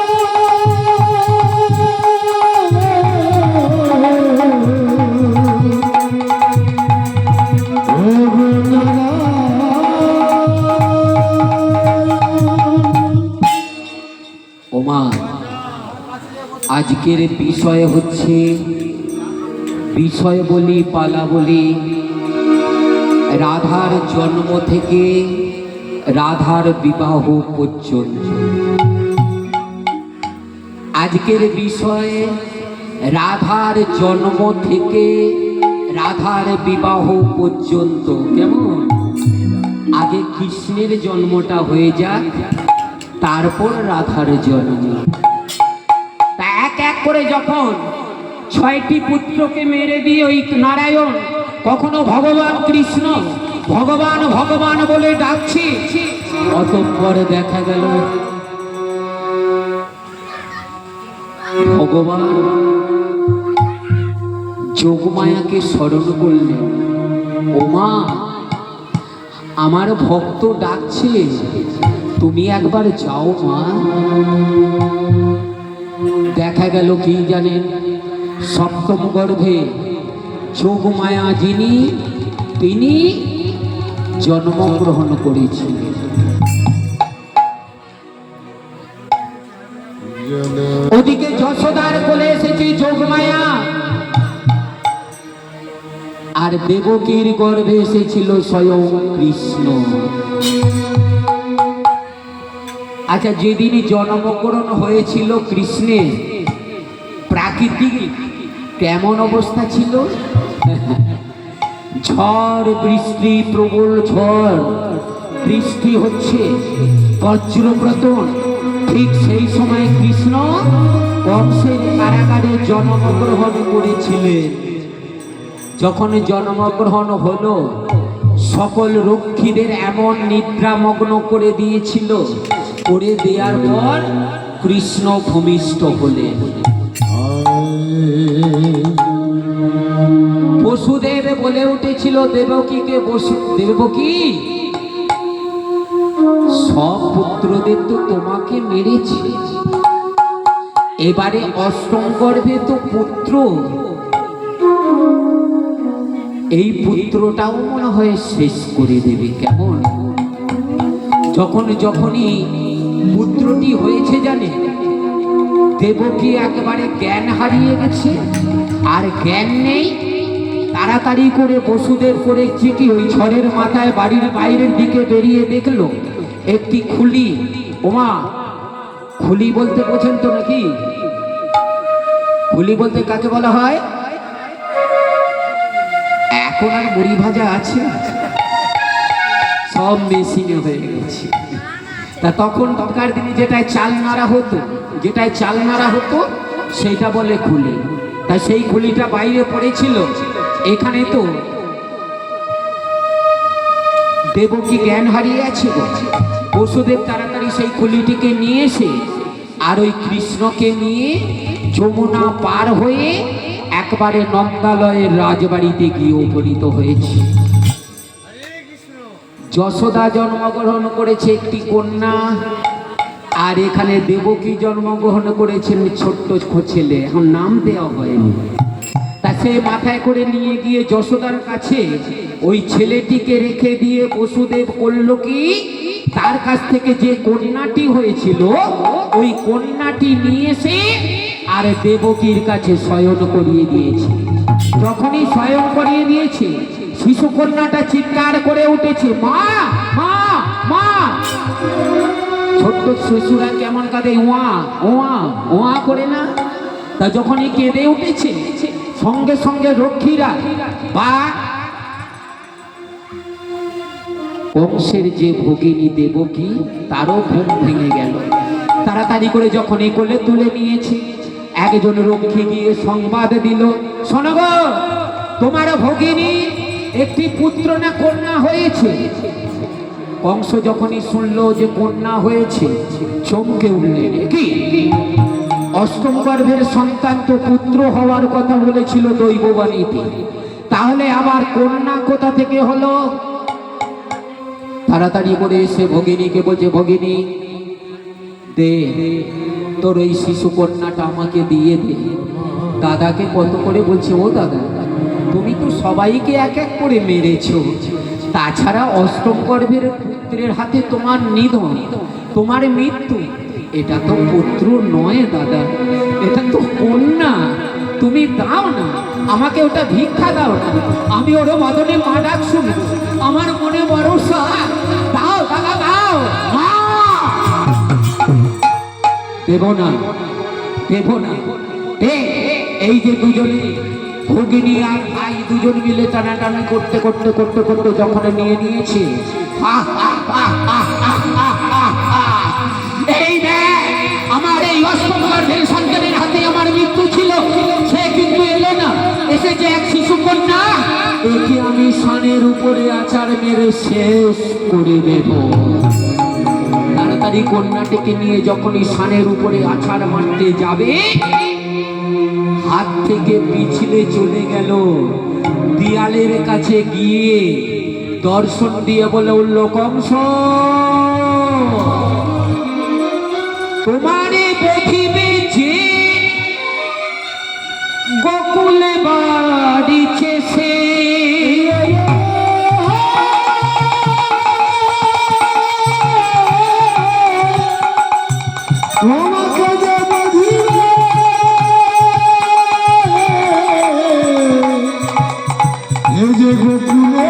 ও ওমা, আজকের বিষয় হচ্ছে, বিষয় বলি পালা বলি, রাধার জন্ম থেকে রাধার বিবাহ পর্যন্ত। আজকের বিষয় রাধার জন্ম থেকে রাধার বিবাহ পর্যন্ত। কেমন? আগে কৃষ্ণের জন্মটা হয়ে যাক, তারপর রাধার জন্ম। তা এক এক করে যখন 6টি পুত্রকে মেরে দিয়ে ওই নারায়ণ কখনো ভগবান কৃষ্ণ ভগবান ভগবান বলে ডাকছে, অতঃপর দেখা গেল ভগবান যোগমায়াকে স্মরণ করলেন। ওমা, আমার ভক্ত ডাকছে, তুমি একবার যাও মা। দেখা গেল কি জানেন, সপ্তম গর্ভে যোগমায়া যিনি, তিনি জন্মগ্রহণ করেছিলেন। ওদিকে যশোদার কোলে এসেছে যোগমায়া, আর দেবকীর গর্ভে এসেছিল স্বয়ং কৃষ্ণ। আচ্ছা, যেদিন জন্মগ্রহণ হয়েছিল কৃষ্ণের, প্রাকৃতিক কেমন অবস্থা ছিল? ঝড় বৃষ্টি, প্রবল ঝড় বৃষ্টি হচ্ছে, বজ্রপ্রতন। ঠিক সেই সময় কৃষ্ণ কংসের কারাগারে জন্মগ্রহণ করেছিলেন। যখন জন্মগ্রহণ হলো, সকল রক্ষীদের এমন নিদ্রামগ্ন করে দিয়েছিল, করে দেওয়ার পর কৃষ্ণ ভূমিষ্ঠ হলেন। বসুদেব বলে উঠেছিল দেবকীকে, দেবকী, সব পুত্রদের তো তোমাকে মেরেছে, এবারে অষ্টম গর্ভে তো পুত্র, এই পুত্রটাও মনে হয় শেষ করে দেবে। কেমন? যখনই পুত্রটি হয়েছে জানে, দেবকী একেবারে জ্ঞান হারিয়ে গেছে, আর জ্ঞান নেই। তাড়াতাড়ি করে বসুদেব করেছে কি, ওই ঝড়ের মাথায় বাড়ির বাইরের দিকে বেরিয়ে দেখলো একটি খুলি। ওমা, খুলি বলতে বোঝেন তো নাকি? খুলি বলতে কাকে বলা হয়? এখন আর মুড়ি ভাজা আছে? সব মেশিনে হয়ে গেছে। তা তখনকার দিনে যেটায় চাল নাড়া হতো সেইটা বলে খুলি। তা সেই খুলিটা বাইরে পড়েছিল। এখানে তো দেবকী জ্ঞান হারিয়ে আছে। বসুদেব তাড়াতাড়ি সেই খুলিটিকে নিয়ে এসে আর ওই কৃষ্ণকে নিয়ে যমুনা পার হয়ে একবারে নন্দালয়ের রাজবাড়িতে গিয়ে উপনীত হয়েছে। যশোদা জন্মগ্রহণ করেছে একটি কন্যা, আর এখানে দেবকী জন্মগ্রহণ করেছেন ছোট্ট ছেলে, এখন নাম দেওয়া হয়নি। তা সে মাথায় করে নিয়ে গিয়ে যশোদার কাছে ওই ছেলেটিকে রেখে দিয়ে বসুদেব করল কি, তার কাছ থেকে যে কন্যাটি হয়েছিল ওই কন্যাটি নিয়ে এসে আর দেবকীর কাছে শয়ন করিয়ে দিয়েছে। যখনই শয়ন করিয়ে দিয়েছে, শিশু কন্যাটা চিৎকার করে উঠেছে, মা মা মা। ছোট্ট শিশুরা কেমন কাঁদে, ওয়া ওয়া ওয়া করে না? তা যখনই কেঁদে উঠেছে, সঙ্গে সঙ্গে রক্ষীরা বা কংসের যে ভগিনী দেবকী তারও ঘুম ভেঙে গেল। তাড়াতাড়ি করে যখন এই কোলে তুলে নিয়েছে, একজন রক্ষী গিয়ে সংবাদ দিল, শোনো গো, তোমার ভগিনী একটি পুত্র না কন্যা হয়েছে। কংস যখনই শুনলো যে কন্যা হয়েছে, চমকে উঠলেন। কি অষ্টম গর্ভের সন্তান তো পুত্র হওয়ার কথা বলেছিল দৈববাণীতে, তাহলে আবার কন্যা কোথা থেকে হলো? তাড়াতাড়ি করে এসে ভগিনীকে বলছে, ভগিনী দে তোর ওই শিশু কন্যাটা আমাকে দিয়ে দে। দাদাকে কত করে বলছে, ও দাদা, তুমি তো সবাইকে এক এক করে মেরেছো, তাছাড়া অষ্টম গর্ভের পুত্রের হাতে তোমার নিধন, তোমার মৃত্যু, এটা তো পুত্র নয় দাদা, এটা তো কন্যা। তুমি দাও না আমাকে, ওটা ভিক্ষা দাও না, আমি ওর বদলে মা ডাক শুনবো, আমার মনে ভরসা, দাও দাদা দাও। মা দেব না, দেব না। এই যে দুজনে ভগিনী আর ভাই দুজন মিলে টানাটানি করতে করতে করতে করতে যখন নিয়ে নিয়েছে, এই আমার এই অষ্টম গর্ভের সন্তানের হাতে আমার মৃত্যু ছিল, সে কিন্তু এলো না, এসেছে এক শিশু কন্যা, একে আমি সানের উপরে আচার মেরে শেষ করে দেব। তাড়াতাড়ি কন্যাটিকে নিয়ে যখনই সানের উপরে আছাড় মারতে যাবে, হাত থেকে পিছলে চলে গেল, দেয়ালের কাছে গিয়ে দর্শন দিয়ে বলে উঠল, কংস তোমারে দেখিবে যে গোকুলে বাড়িছে সে, আমাকে যে বুঝিবে এই যে গোকুলে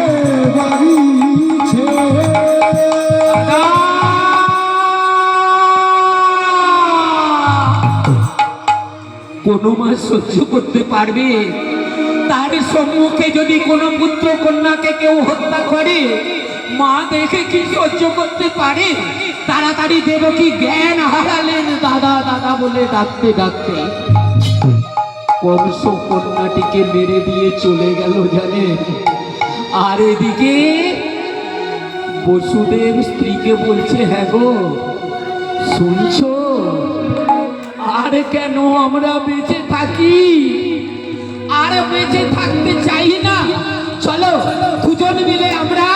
বাড়িছে। কোনো মা সহ্য করতে পারবে তার সম্মুখে যদি কোনো পুত্র কন্যাকে কেউ হত্যা করে? মা দেখে কি সহ্য করতে পারে? তাড়াতাড়ি দেবকী জ্ঞান হারালেন, দাদা দাদা বলে ডাকতে ডাকতে কংস কন্যাটিকে মেরে দিয়ে চলে গেল জানে। আর এদিকে বসুদেব স্ত্রীকে বলছে, হ্যাঁ গো শুনছো, আর কেন আমরা বেঁচে থাকি? আর বেঁচে থাকতে চাই না, চলো দুজন মিলে আমরা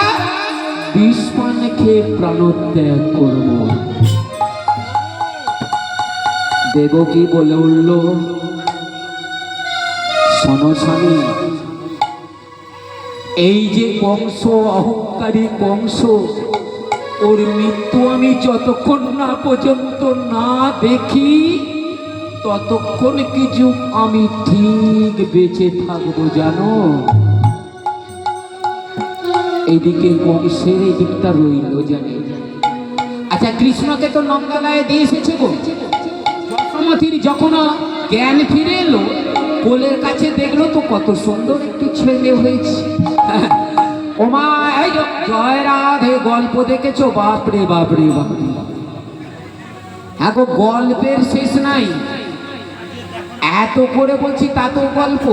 বিষ পান খেয়ে প্রাণত্যাগ করব। দেবকী বলে উঠল, শোনো স্বামী, এই যে কংস, অহংকারী কংস, ওর মৃত্যু আমি যতক্ষণ না পর্যন্ত না দেখি ততক্ষণ কিছু আমি ঠিক বেঁচে থাকবো জানো। এদিকে কংসের এদিকটা রইল জানে। আচ্ছা, কৃষ্ণকে তো নন্দলায় দিয়ে এসেছে গো। যশোমতীর যখন জ্ঞান ফিরে এলো, কোলের কাছে দেখলো তো কত সুন্দর একটি ছেলে হয়েছে। ওমা এই জয় রাধে গল্প দেখেছো? বাপরে বাপরে বাপরে, হ্যাঁ গো, গল্পের শেষ নাই। এত করে বলছি তা তো গল্প,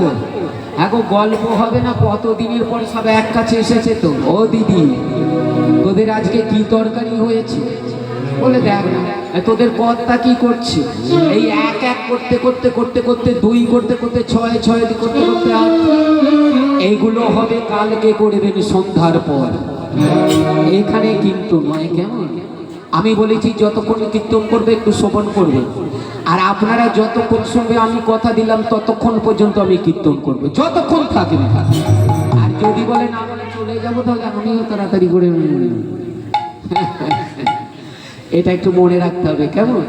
হ্যাঁ গো, গল্প হবে না। কতদিনের পর সব এক কাছে এসেছে তো। ও দিদি, তোদের আজকে কি তরকারি হয়েছে? বলে দেখ না এ তোদের কর্তা কি করছে, এই এক এক করতে করতে করতে করতে দুই করতে করতে ছয় ছয় করতে করতে আট, এইগুলো হবে কালকে করবেন সন্ধ্যার পর, এখানে কিন্তু নয়। কেমন? আমি বলেছি যতক্ষণ কীর্তন করবে একটু শ্রবণ করবে, আর আপনারা যতক্ষণ শুনবে আমি কথা দিলাম ততক্ষণ পর্যন্ত আমি কীর্তন করবো, যতক্ষণ থাকবে। আর যদি বলেন আমরা চলে যাবো তাহলে আমিও তাড়াতাড়ি করে এটা একটু মনে রাখতে হবে। কেমন?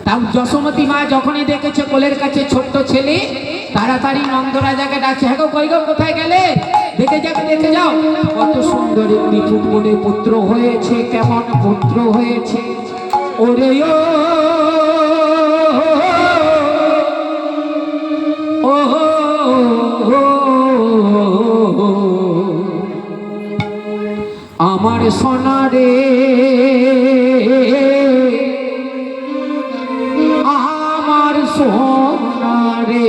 তাও যশোমতী মা যখনই দেখেছে কোলের কাছে ছোট্ট ছেলে, তাড়াতাড়ি নন্দরাজাকে ডাকছে, হ্যাঁ গো কই গো কোথায় গেলে, দেখে যাও দেখে যাও কত সুন্দর একটি ফুটফুটে পুত্র হয়েছে, কেমন পুত্র হয়েছে। ওরে ও আমার সোনা রে, আমার সোনা রে,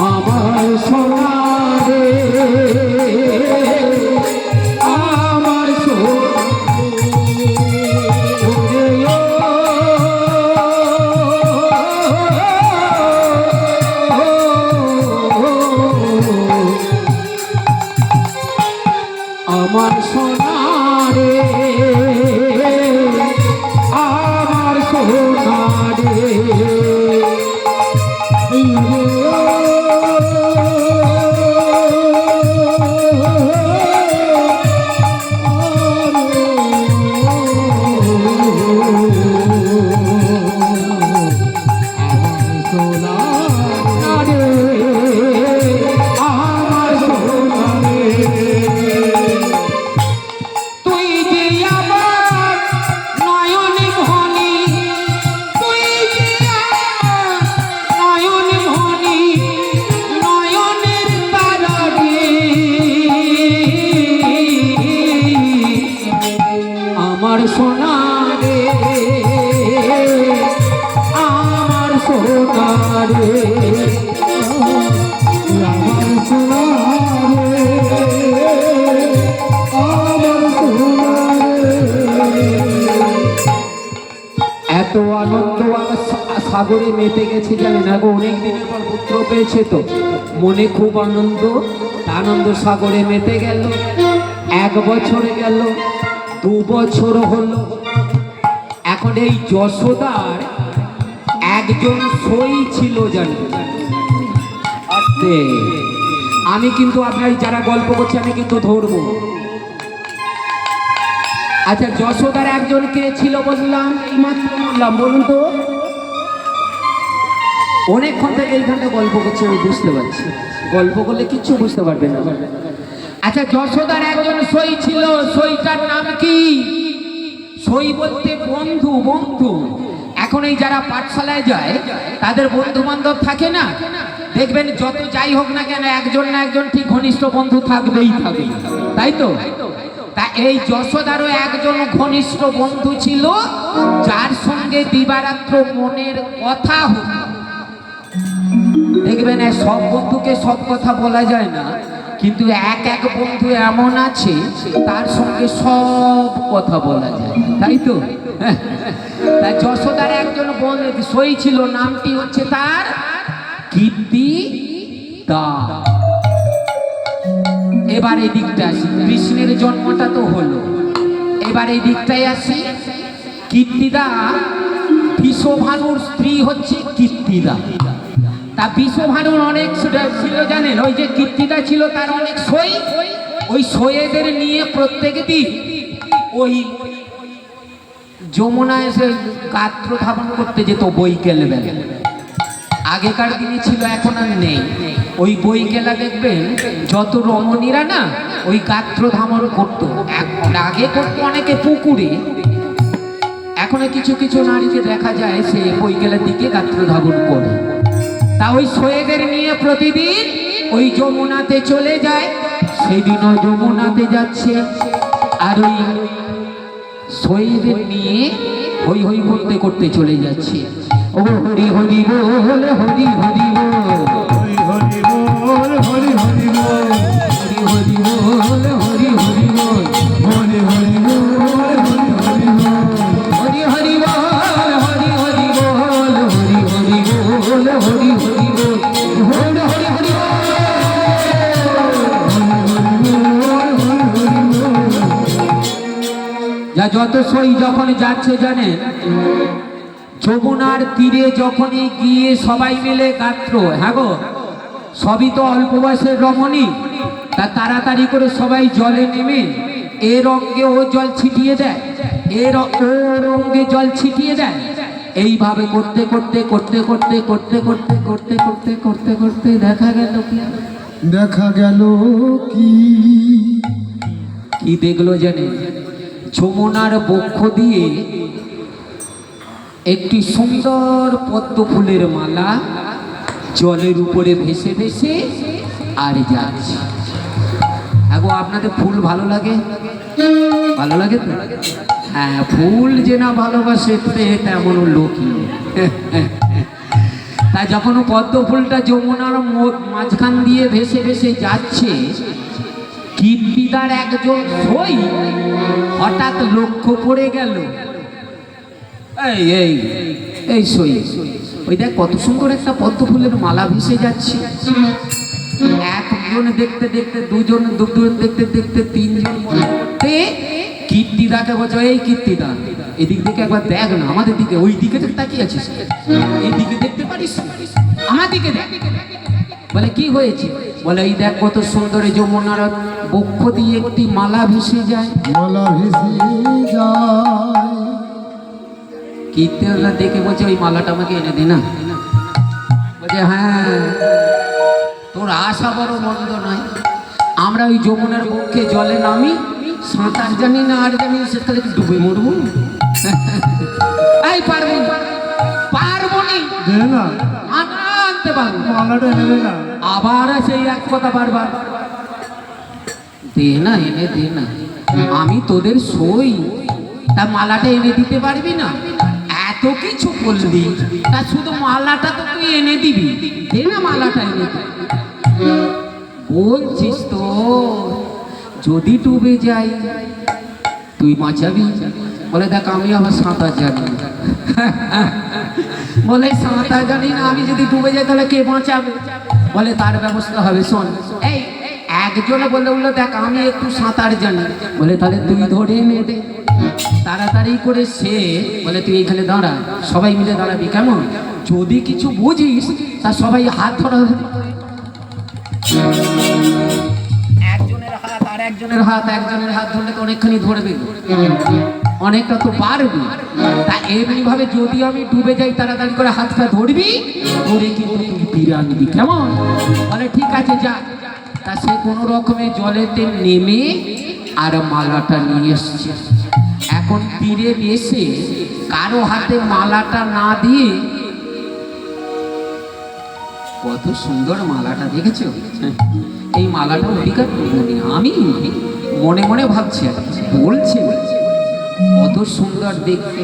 আমার সোনা রে, আমার সোনা আমার সোনা রে, আমার সোনা রে, আমার সোনা রে, আমার সোনা রে, আমার সোনা রে, আমার সোনা রে। এত আনন্দ সাগরে মেতে গেছে জানেন, আগে অনেক দিনের পর পুত্র পেয়েছে তো মনে খুব আনন্দ, আনন্দ সাগরে মেতে গেল। 1 বছর গেল, 2 বছর হলো, এখন এই যশোদার একজন সই ছিল জানেন। আমি কিন্তু আপনার যারা গল্প করছে আমি কিন্তু ধরবো। আচ্ছা যশোদার একজন কে ছিল বললাম, এইমাত্র বললাম, বলুন তো। অনেকক্ষণ থেকে এইখানটা গল্প করছে আমি বুঝতে পারছি, গল্প করলে কিচ্ছু বুঝতে পারবেন না। আচ্ছা যশোদার একজন সই ছিল, সইটার নাম কি? সই বলতে বন্ধু, বন্ধু। এখন এই যারা পাঠশালায় যায় তাদের বন্ধু বান্ধব থাকে না, দেখবেন যত যাই হোক না কেন একজন না একজন ঠিক ঘনিষ্ঠ বন্ধু থাকবেই থাকবে, তাই তো? তা এই যশোদারও একজন ঘনিষ্ঠ বন্ধু ছিল, যার সঙ্গে দিবারাত্র মনের কথা হতো। দেখবেন সব বন্ধুকে সব কথা বলা যায় না, কিন্তু এক এক বন্ধু এমন আছে তার সঙ্গে সব কথা বলা যায়, তাই তো? তাই যশোদার একজন বন্ধু সই ছিল, নামটি হচ্ছে তার কীর্তিদা। এবার এই দিকটা আসি, কৃষ্ণের জন্মটা তো হলো, এবার এই দিকটাই আসি। কীর্তিদা বিশ্বভানুর স্ত্রী হচ্ছে কীর্তিদা। তা বিশ্বভানুর অনেক ছিল জানেন, ওই যে কীর্তিদা ছিল তার অনেক সই, ওই সইয়েদের নিয়ে প্রত্যেক দিন ওই যমুনায় এসে গাত্র ধারণ করতে যেত বৈকাল বেলা। আগেকার দিনে ছিল, এখন আর নেই। ওই বৈকালে দেখবেন যত রমণীরা না ওই গাত্র ধারণ করতো, আগে করতো অনেকে পুকুরে, এখন কিছু কিছু নারীকে দেখা যায় সে বৈকালের দিকে গাত্র ধারণ করে। তা ওই সইয়েদের নিয়ে প্রতিদিন ওই যমুনাতে চলে যায়, সেদিনও যমুনাতে যাচ্ছে। আর ওই সইদের নিয়ে হই হই করতে করতে চলে যাচ্ছে। ও হরি হরি বল, হরি হরি বল, হরি হরি বল, হরি হরি বল, হরি হরি বল, হরি হরি বল, হরি হরি বল, হরি হরি বল, হরি হরি বল, হরি হরি বল, হরি হরি বল, হরি হরি বল, হরি হরি হরি বল। যা যত সই যখন যাচ্ছে জানেন, যমুনার তীরে যখনই গিয়ে সবাই মিলে গাত্র, হ্যাঁ গো, সবই তো অল্প বয়সের রমণী, তা তাড়াতাড়ি করে সবাই জলে নেমে এর অঙ্গে ও জল ছিটিয়ে দেয়, ওর অঙ্গে জল ছিটিয়ে দেয়। এইভাবে করতে করতে করতে করতে করতে করতে করতে করতে করতে করতে দেখা গেল কি, দেখা গেল কি, কি দেখলো জানেন? যমুনার বক্ষ দিয়ে একটি সুন্দর পদ্ম ফুলের মালা জলের উপরে ভেসে ভেসে আর যাচ্ছে। এখন আপনাদের ফুল ভালো লাগে? ভালো লাগে তো? হ্যাঁ, ফুল যে না ভালোবাসে তেমন লোকই। তাই যখন পদ্ম ফুলটা যমুনার মাঝখান দিয়ে ভেসে ভেসে যাচ্ছে, কীর্তিদার একজন সই হঠাৎ লক্ষ্য পড়ে গেল, এই এই এই সই, ওই দেখ কত সুন্দর একটা পদ্ম ফুলের মালা ভেসে যাচ্ছে। একজন দেখতে দেখতে, দুজন দুজন দেখতে দেখতে, তিনজন দেখতে কীর্তিদাকে বলছে, এই কীর্তিদা এদিক থেকে একবার দেখ না, আমাদের দিকে, ওই দিকে তাকিয়ে আছিস, এই দিকে দেখতে পারিস, আমার দিকে দেখ। বলে কি হয়েছে? বলে এই দেখ কত সুন্দর এই যমুনার বক্ষ দিয়ে একটি মালা ভেসে যায়। মালা ভেসে যায়। কীর্তিদার দেখে বলছে, ওই মালাটা আমাকে এনে দে না। বলছে হ্যাঁ, তোর আশা বড় মন্দ নয়, আমরা ওই যমুনার বক্ষে জলে নামি, সাঁতার জানি না আর জানি সেখানে ডুবে মরবো। এই পারবো না, পারবো না, দে না, আনতে পারবো না। মালাটা এনে দে না। আবার সেই এক কথা বারবার, দে না, এনে দে না, আমি তোদের সই, তা মালাটা এনে দিতে পারবি না? এত কিছু বললি, তা শুধু মালাটা তো তুই এনে দিবি, দে না মালাটা এনে দিবি। বলছিস তো যদি ডুবে যাই তুই বাঁচাবি? বলে দেখ আমি আবার সাঁতার জানি না। বলে সাঁতার জানি না, আমি যদি ডুবে যাই তাহলে কে বাঁচাবে? বলে তার ব্যবস্থা হবে, শোন। এই একজনে বলে উঠলো, দেখ আমি একটু সাঁতার জানি। বলে তাহলে তুই ধরে এনে দে। তাড়াতাড়ি করে সে বলে, তুই এইখানে দাঁড়া, সবাই মিলে দাঁড়াবি, কেমন? যদি কিছু বুঝিস তা সবাই হাত ধরা, একজনের হাত আর একজনের হাত, একজনের হাত ধরলে তো অনেকখানি ধরবে, অনেকটা তো পারবি। তা এমনি ভাবে যদি আমি ডুবে যাই তাড়াতাড়ি করে হাতটা ধরবি, ধরে কিন্তু তুই ফিরে আনবি, কেমন? বলে ঠিক আছে যা। তা সে কোনো রকমে জলেতে নেমে আর মালাটা নিয়ে এসছে। এখন তীরে এসে কারো হাতে মালাটা না দিয়ে, কত সুন্দর মালাটা দেখেছো, এই মালাটা অধিকার করবনি আমি, মনে মনে ভাবছি আর বলছে, কত সুন্দর দেখতে।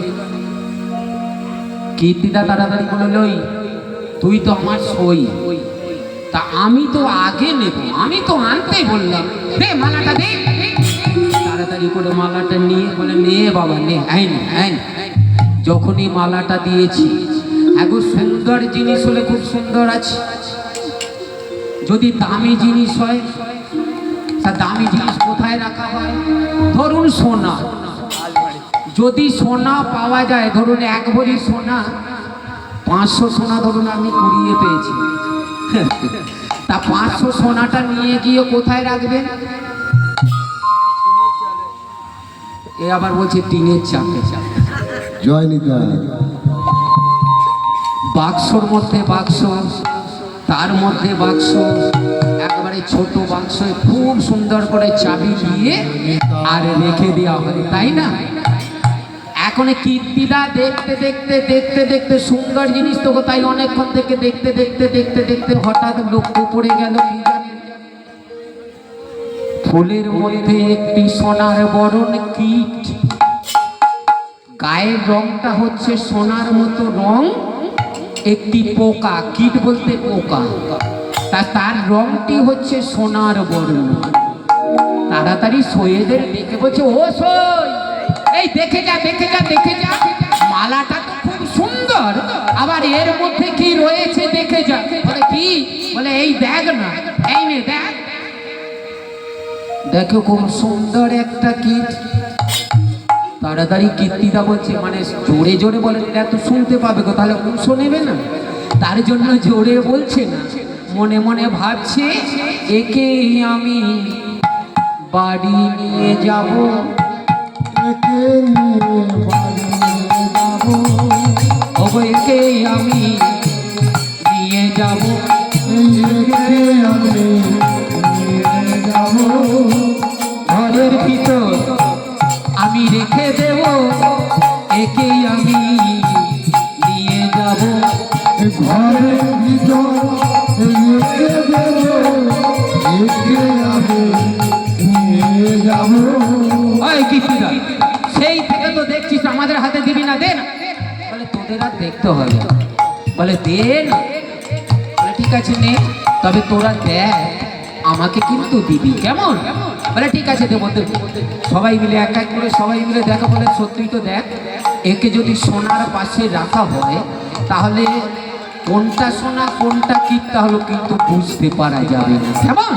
কীর্তিদা তাড়াতাড়ি বলল, তুই তো আমার সই, তা আমি তো আগে নেব, আমি তো আনতে বললাম, দে মালাটা দে। তাড়াতাড়ি করে মালাটা নিয়ে বলে, নে বাবা নে, আইন আইন। যখনই মালাটা দিয়েছি, এখন সুন্দর জিনিস হলে খুব সুন্দর আছে, যদি দামি জিনিস হয়, তা দামি জিনিস কোথায় রাখা হয়? ধরুন সোনা, যদি সোনা পাওয়া যায়, ধরুন 1 ভরি সোনা, 500 সোনা ধরুন আমি কুড়িয়ে পেয়েছি, তা 500 সোনাটা নিয়ে গিয়ে কোথায় রাখবেন? এ আবার বলছে টিনের চাপে। জয় নিতা। বাক্সর মধ্যে বাক্স, তার মধ্যে বাক্স, একবারে ছোট বাক্স, খুব সুন্দর করে চাবি দিয়ে আর রেখে দেওয়া হয়, তাই না? এখন কীর্তিদা দেখতে দেখতে দেখতে দেখতে সুন্দর জিনিস তো, তাই অনেকক্ষণ থেকে দেখতে দেখতে দেখতে দেখতে হঠাৎ লক্ষ্য পড়ে গেল কি জানেন? ফুলের মধ্যে একটি সোনার বরণ কীট, গায়ের রংটা হচ্ছে সোনার মতো রং, একটি পোকা, কীট বলতে পোকা, তার রংটি হচ্ছে সোনার বর্ণ। তাড়াতাড়ি সৈয়দের দেখে বলছে, ও সই, এই দেখে যা দেখে যা দেখে যা, মালাটা তো খুব সুন্দর, আবার এর মধ্যে কি রয়েছে দেখে যা। বলে কি? বলে এই দেখ না, এই নে দেখ, দেখো খুব সুন্দর একটা কীট। তাড়াতাড়ি কীর্তিদা বলছে, মানে জোরে জোরে বলে, এরা তো শুনতে পাবে গো, তাহলে অংশ নেবে না, তার জন্য জোরে বলছে না, মনে মনে ভাবছে একে আমি বাড়ি নিয়ে যাব, একে নিয়ে বাড়ি যাব, একে আমি নিয়ে যাব, একে আমি নিয়ে যাব, ঘরের ভিতর আমি রেখে দেব, একে আমি নিয়ে যাব, ঘরের ভিতর একে দেব, একে আমি নিয়ে যাব। ওই কীর্তিদা, সেই থেকে তো দেখছিস আমাদের হাতে দিবি না, দে না। বলে তোদের আর দেখতে হবে, বলে দে না। বলে ঠিক আছে নে, তবে তোরা দেখ, আমাকে কিন্তু দিবি, কেমন? বলে ঠিক আছে দেবো দেবো। সবাই মিলে এক এক করে সবাই মিলে দেখো, বলে সত্যিই তো দেখ, একে যদি সোনার পাশে রাখা হয় তাহলে কোনটা সোনা কোনটা কীট তাহলে কিন্তু বুঝতে পারা যাবে না, কেমন?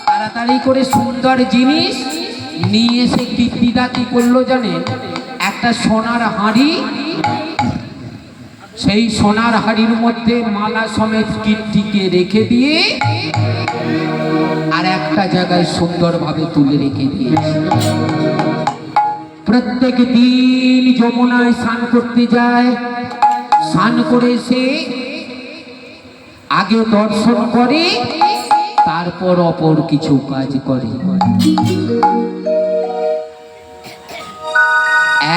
তাড়াতাড়ি করে সুন্দর জিনিস নিয়ে এসে কীর্তিদা কি করলো জানেন? একটা সোনার হাঁড়ি, সেই সোনার হাঁড়ির মধ্যে মালা সমেত কীটটিকে রেখে দিয়ে আর একটা জায়গায় সুন্দরভাবে তুলে রেখে দিয়েছে। প্রত্যেক দিন যমুনায় স্নান করতে যায়, স্নান করে সে আগে দর্শন করে, তারপর অপর কিছু কাজ করে।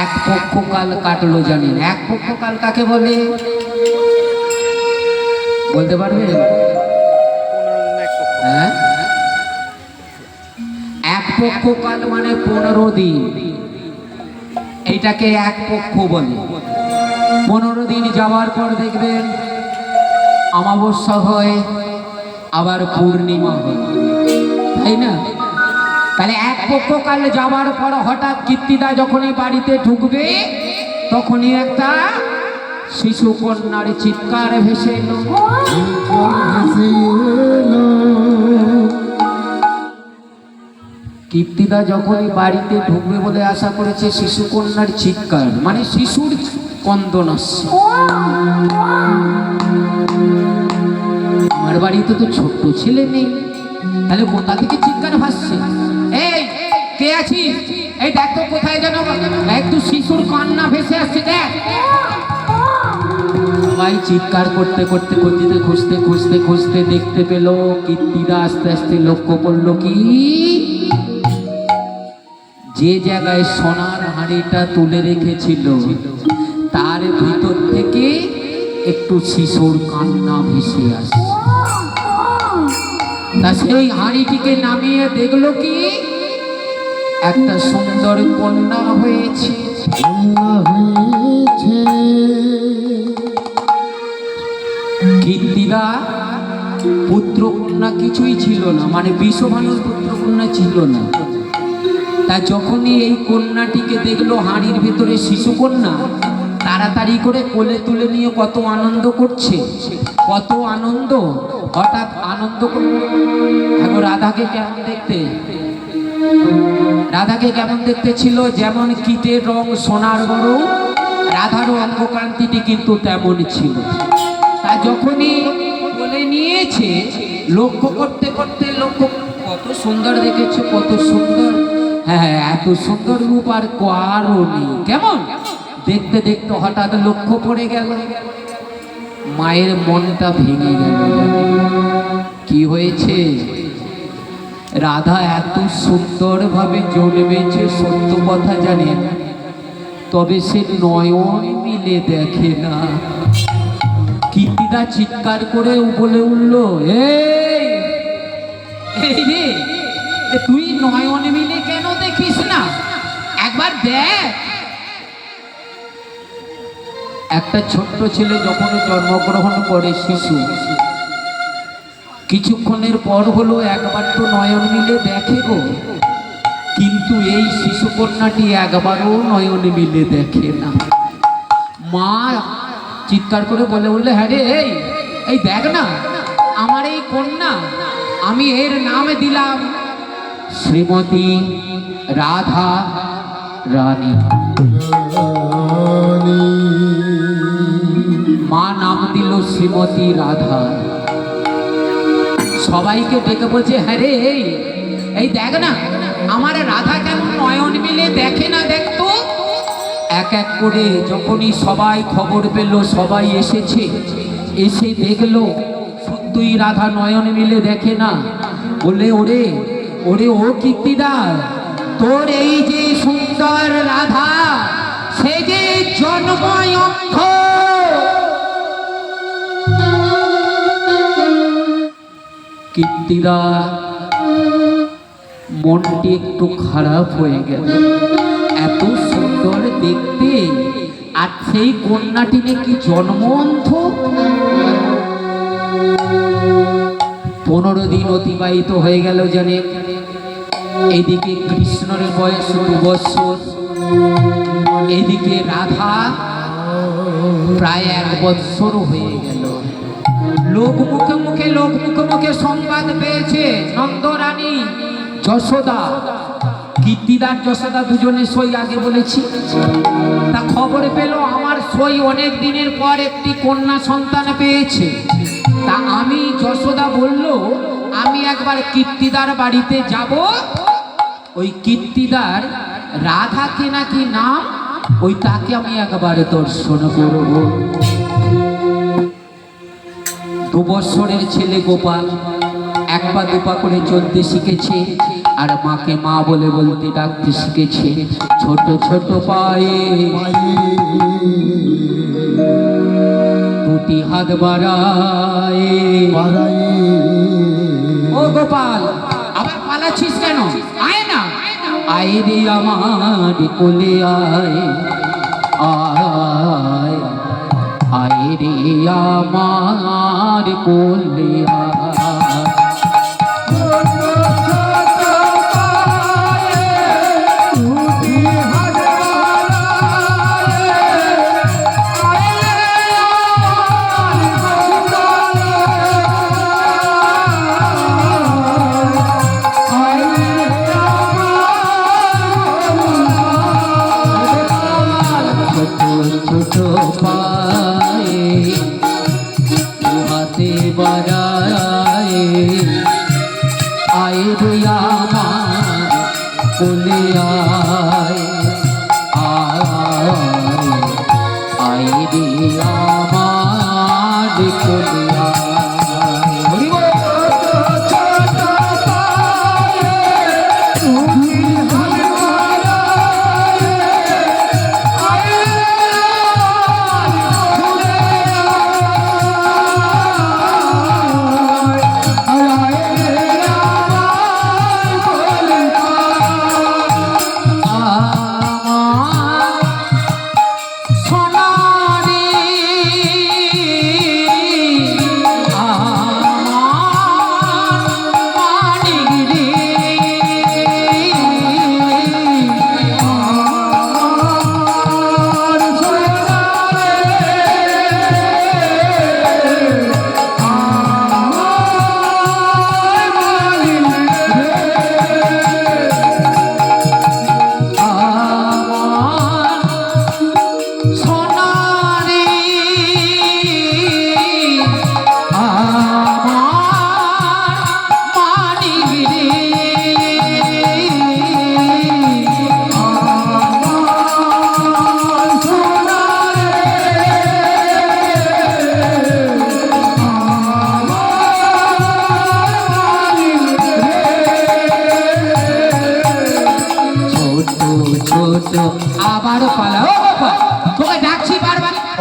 এক পক্ষকাল কাটলো জানেন? এক পক্ষকাল কাকে বলে বলতে পারবেন? হ্যাঁ, এক পক্ষকাল মানে 15 দিন, এইটাকে এক পক্ষ বলে। 15 দিন যাওয়ার পর দেখবেন অমাবস্যা হয়, আবার পূর্ণিমা হয়, তাই না? তাহলে এক পক্ষকাল যাওয়ার পর হঠাৎ কীর্তিদা যখনই বাড়িতে ঢুকবে, তখনই একটা শিশু কন্যার চিৎকার ভেসে এলো। কীর্তিদা যখনই বাড়িতে ঢুকবে বলে আশা করেছে, শিশু কন্যার চিৎকার মানে শিশুর কন্দন আসছে। আমার বাড়িতে তো ছোট্ট ছেলে নেই, তাহলে কোথা থেকে চিৎকার ভাসছে? এই কে আছিস? এই দেখ তো কোথায় যেন একটু শিশুর কান্না ভেসে আসছে, দেখ। সবাই চিৎকার করতে করতে খুঁজতে খুঁজতে খুঁজতে দেখতে পেল, কীর্তিদা আস্তে আস্তে লক্ষ্য করলো কি, যে জায়গায় সোনার হাঁড়িটা তুলে রেখেছিল তার ভিতর থেকে একটু শিশুর কান্না ভেসে আসছে। তা সেই হাঁড়িটিকে নামিয়ে দেখলো কি, একটা সুন্দর কন্যা হয়েছে। কীর্তিদা পুত্র কন্যা কিছুই ছিল না, মানে বিষভানুর পুত্র কন্যা ছিল না। তা যখনই এই কন্যাটিকে দেখলো হাঁড়ির ভেতরে শিশু কন্যা, তাড়াতাড়ি করে কোলে তুলে নিয়ে কত আনন্দ করছে, কত আনন্দ। হঠাৎ আনন্দ এখন রাধাকে কেমন দেখতে, রাধাকে কেমন দেখতে ছিল? যেমন কীটের রং সোনার বড়, রাধারও অঙ্গকান্তিটি কিন্তু তেমন ছিল। তা যখনই কোলে নিয়েছে, লক্ষ্য করতে করতে লক্ষ্য, কত সুন্দর দেখেছো, কত সুন্দর, হ্যাঁ এত সুন্দর রূপ আর কারও নেই, কেমন দেখতে দেখতে হঠাৎ লক্ষ্য পড়ে গেল, মায়ের মনটা ভেঙে গেল। কি হয়েছে? রাধা এত সুন্দরভাবে জন্মেছে সত্য কথা জানে, তবে সে নয়ন মিলে দেখে না। কীর্তিদা চিৎকার করে বলে উঠল, এই রে, তুই নয়ন মিলে কেন দেখিস না? একবার দেখ। একটা ছোট্ট ছেলে যখন জন্মগ্রহণ করে শিশু, কিছুক্ষণের পর হলো একবার তো নয়ন মিলে দেখে গো, কিন্তু এই শিশু কন্যাটি একবারও নয়ন মিলে দেখে না। মা চিৎকার করে বললে, হ্যাঁ রে, এই দেখ না আমার এই কন্যা, আমি এর নাম দিলাম শ্রীমতী রাধা রানী। মা নাম দিল শ্রীমতী রাধা। সবাইকে ডেকে বলছে, হ্যাঁ রে, এই দেখ না আমার রাধা কেমন নয়ন মিলে দেখে না, দেখতো। এক এক করে যখনই সবাই খবর পেল, সবাই এসেছে, এসে দেখলো সত্যই রাধা নয়ন মিলে দেখে না। বললে, ওরে ওরে ও কীর্তিদার, তোর এই যে সুন্দর রাধা, সে যে জন্ময় অন্ধ। কীর্তিদার মনটি একটু খারাপ হয়ে গেল। এত সুন্দর দেখতে, আর সেই কন্যাটি নাকি জন্ম অন্ধ। 15 দিন অতিবাহিত হয়ে গেল জানে। এদিকে কৃষ্ণের বয়স 2 বছর, এদিকে রাধা প্রায় 1 বছর হয়ে গেল। লোক মুখে মুখে সংবাদ পেয়েছে নন্দরানী যশোদা, কীর্তিদার যশোদা দুজনে সই আগে বলেছি। তা খবর পেল আমার সই অনেক দিনের পর একটি কন্যা সন্তান পেয়েছে। তা আমি যশোদা বলল, আমি একবার কীর্তিদার বাড়িতে যাব, ওই কীর্তিদার রাধাকে নাকি নাম, ওই তাকে আমি একবার দর্শন করব। 2 বছরের ছেলে গোপাল 1 পা 2 পা করে চলতে শিখেছে, আর মাকে মা বলে বলতে ডাকতে শিখেছে। ছোট ছোট পায়ে 2টি হাত বাড়ায়। ও গোপাল, আবার পালাচ্ছিস কেন? আয় না, আয় রে আমার কোলে আয়, আয় আয় রে আমার কোলে আয়।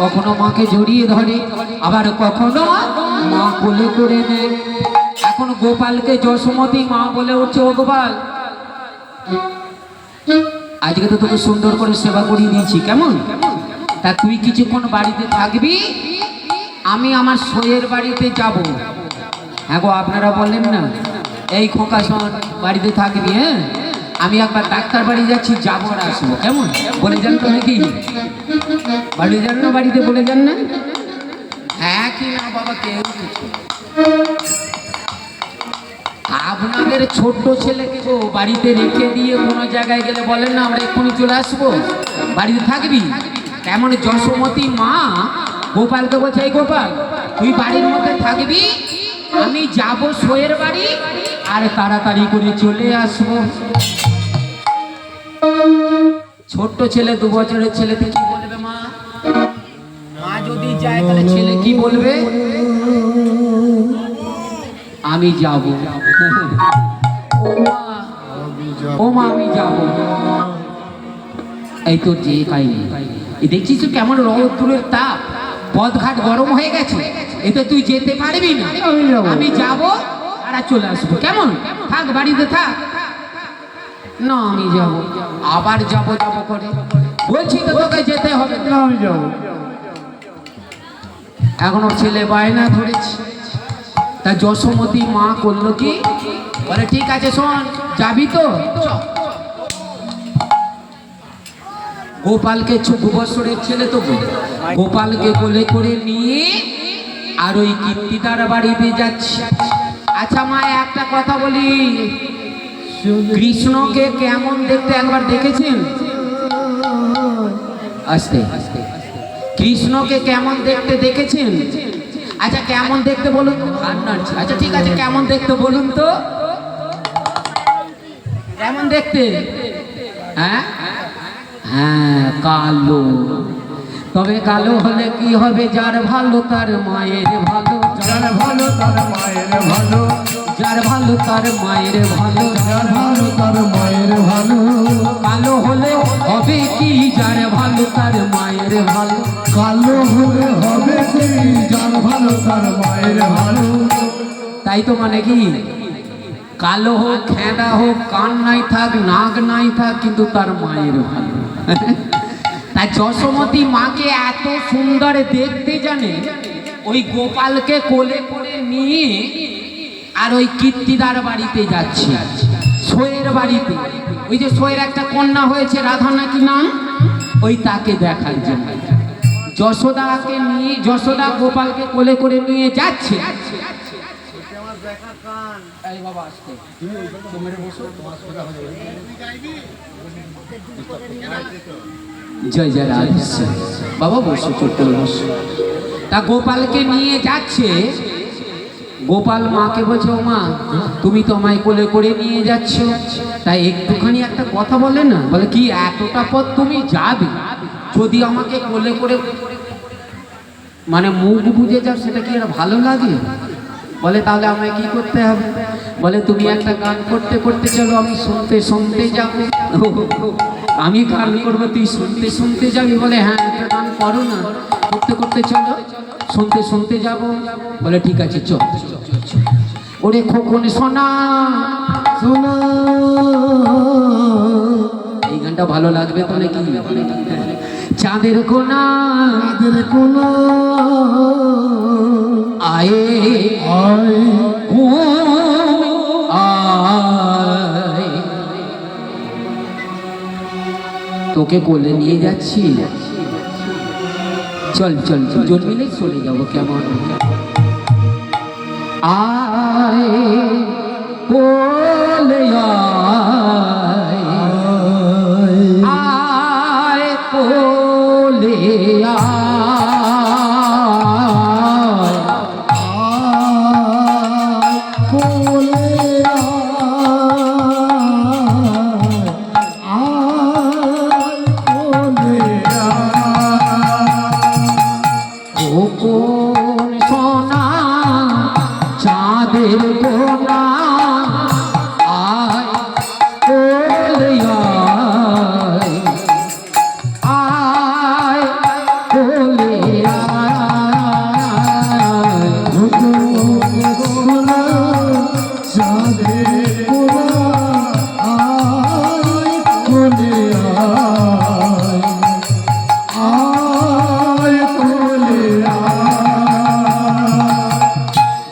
কখনো মাকে জড়িয়ে ধরে, আবার কখনো মা কোলে করে নেয়। এখন গোপালকে যশোমতী মা বলে উঠছে, ও গোপাল, আজকে তো তোকে সুন্দর করে সেবা করিয়ে দিয়েছি, কেমন? তা তুই কিছুক্ষণ বাড়িতে থাকবি, আমি আমার সইয়ের বাড়িতে যাব। হ্যাঁ গো, আপনারা বললেন না, এই খোকা শোন, বাড়িতে থাকবি, হ্যাঁ? আমি একবার ডাক্তার বাড়ি যাচ্ছি, যাবো আর আসবো, কেমন? বলে যান তো নাকি? বাড়ি যান না, বাড়িতে বলে যান না? হ্যাঁ কি না বাবা, কেউ কিছু। আপনাদের ছোট্ট ছেলেকে গো বাড়িতে রেখে দিয়ে কোনো জায়গায় গেলে বলেন না আমরা এক্ষুনি চলে আসবো, বাড়িতে থাকবি? তেমন যশোমতী মা গোপালকে বলছে, এই গোপাল, তুই বাড়ির মধ্যে থাকবি, আমি যাব সইয়ের বাড়ি, আর তাড়াতাড়ি করে চলে আসবো। ছোট্ট ছেলে, 2 বছরের ছেলেতে কি বলবে মা? মা যদি যায় তাহলে ছেলে কি বলবে? আমি যাব। ও মা, আমি যাব। এই তো যে কাহিনী, দেখছিস তো কেমন রৌদ্রের তাপ, পথঘাট গরম হয়ে গেছে, এতে তুই যেতে পারবি না। আমি যাব আর চলে আসবো, কেমন? থাক, বাড়িতে থাক। না, আমি যাব। আবার যাব যাব করে বলছি তো, তোকে যেতে হবে। না, আমি যাবো। এখনো ছেলে বায়না ধরেছে। তা যশোমতী মা করলো কি, বলে ঠিক আছে শোন, যাবি তো? গোপালকে 2 বছরের ছেলে তো, গোপালকে কোলে করে নিয়ে আর ওই কীর্তিদার বাড়িতে যাচ্ছে। আচ্ছা মা, একটা কথা বলি, কৃষ্ণকে কেমন দেখতে একবার দেখেছেন? আস্তে আস্তে। কৃষ্ণকে কেমন দেখতে দেখেছেন? আচ্ছা কেমন দেখতে বলুন তো? আচ্ছা ঠিক আছে, কেমন দেখতে বলুন তো? কেমন দেখতে? হ্যাঁ হ্যাঁ, কালো। তবে কালো হলে কি হবে? যার ভালো তার মায়ের ভালো, যার ভালো তার মায়ের ভালো, যার ভালো তার মায়ের ভালো, যার ভালো তার মায়ের ভালো। কালো হলে হবে কি? যার ভালো তার মায়ের ভালো। কালো হলে হবে সেই যার ভালো তার মায়ের ভালো। তাই তো, মানে কি, কালো হোক, খেঁড়া হোক, কান নাই থাক, নাক নাই থাক, কিন্তু তার মায়ের ভালো। তাই যশোমতী মাকে এত সুন্দর দেখতে জানে, ওই গোপালকে কোলে করে নিয়ে আর ওই কীর্তিদার বাড়িতে যাচ্ছে, সইয়ের বাড়িতে। ওই যে সইয়ের একটা কন্যা হয়েছে, রাধা নাকি নাম, ওই তাকে দেখার জন্য যশোদাকে নিয়ে, যশোদা গোপালকে কোলে করে নিয়ে যাচ্ছে। এই বাবা, আসতে। জয় জয় রাধেশ্যাম। বাবা বসো, চুপ করে বসো। তা গোপালকে নিয়ে যাচ্ছে, গোপাল মাকে বলছে, ও মা, তুমি তো আমায় কোলে করে নিয়ে যাচ্ছ, তাই একটুখানি একটা কথা বলে না। বলে কি, এতটা পথ তুমি যাবে, যদি আমাকে কোলে করে মানে মুখ বুঝে যাও, সেটা কি আর ভালো লাগে? বলে তাহলে আমায় কি করতে হবে? বলে তুমি একটা গান করতে করতে চলো, আমি শুনতে শুনতে যাবো। আমি গান করবো, তুই শুনতে শুনতে যাবি? বলে হ্যাঁ, একটা গান করো না, করতে করতে চলো, শুনতে শুনতে যাব। বলে ঠিক আছে, চল। ওরে খোকন সোনা সোনা, এই গানটা ভালো লাগবে তো নাকি? চাঁদের কোনা, চাঁদের কোনা, আয়ে আয় আয়, তোকে কোলে নিয়ে যাচ্ছি, চল চল, দুজন মিলে চলে যাবো, কেমন? আয় কোলে আয়, আয় কোলে কোন সোনা চাঁদের কোনা, আয় কোলে আয়, আয় কোলে আয়,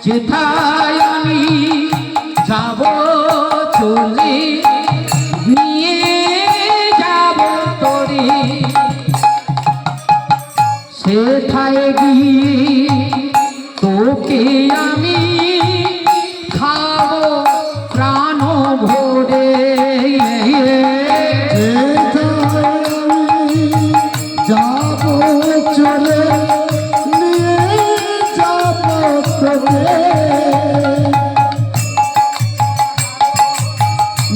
যেথায় আমি যাব চলে নিয়ে যাব তোরে সেথায় গিয়ে তোকে আমি খাবো প্রাণ ভরে যাব চলে নিয়ে যাব তোকে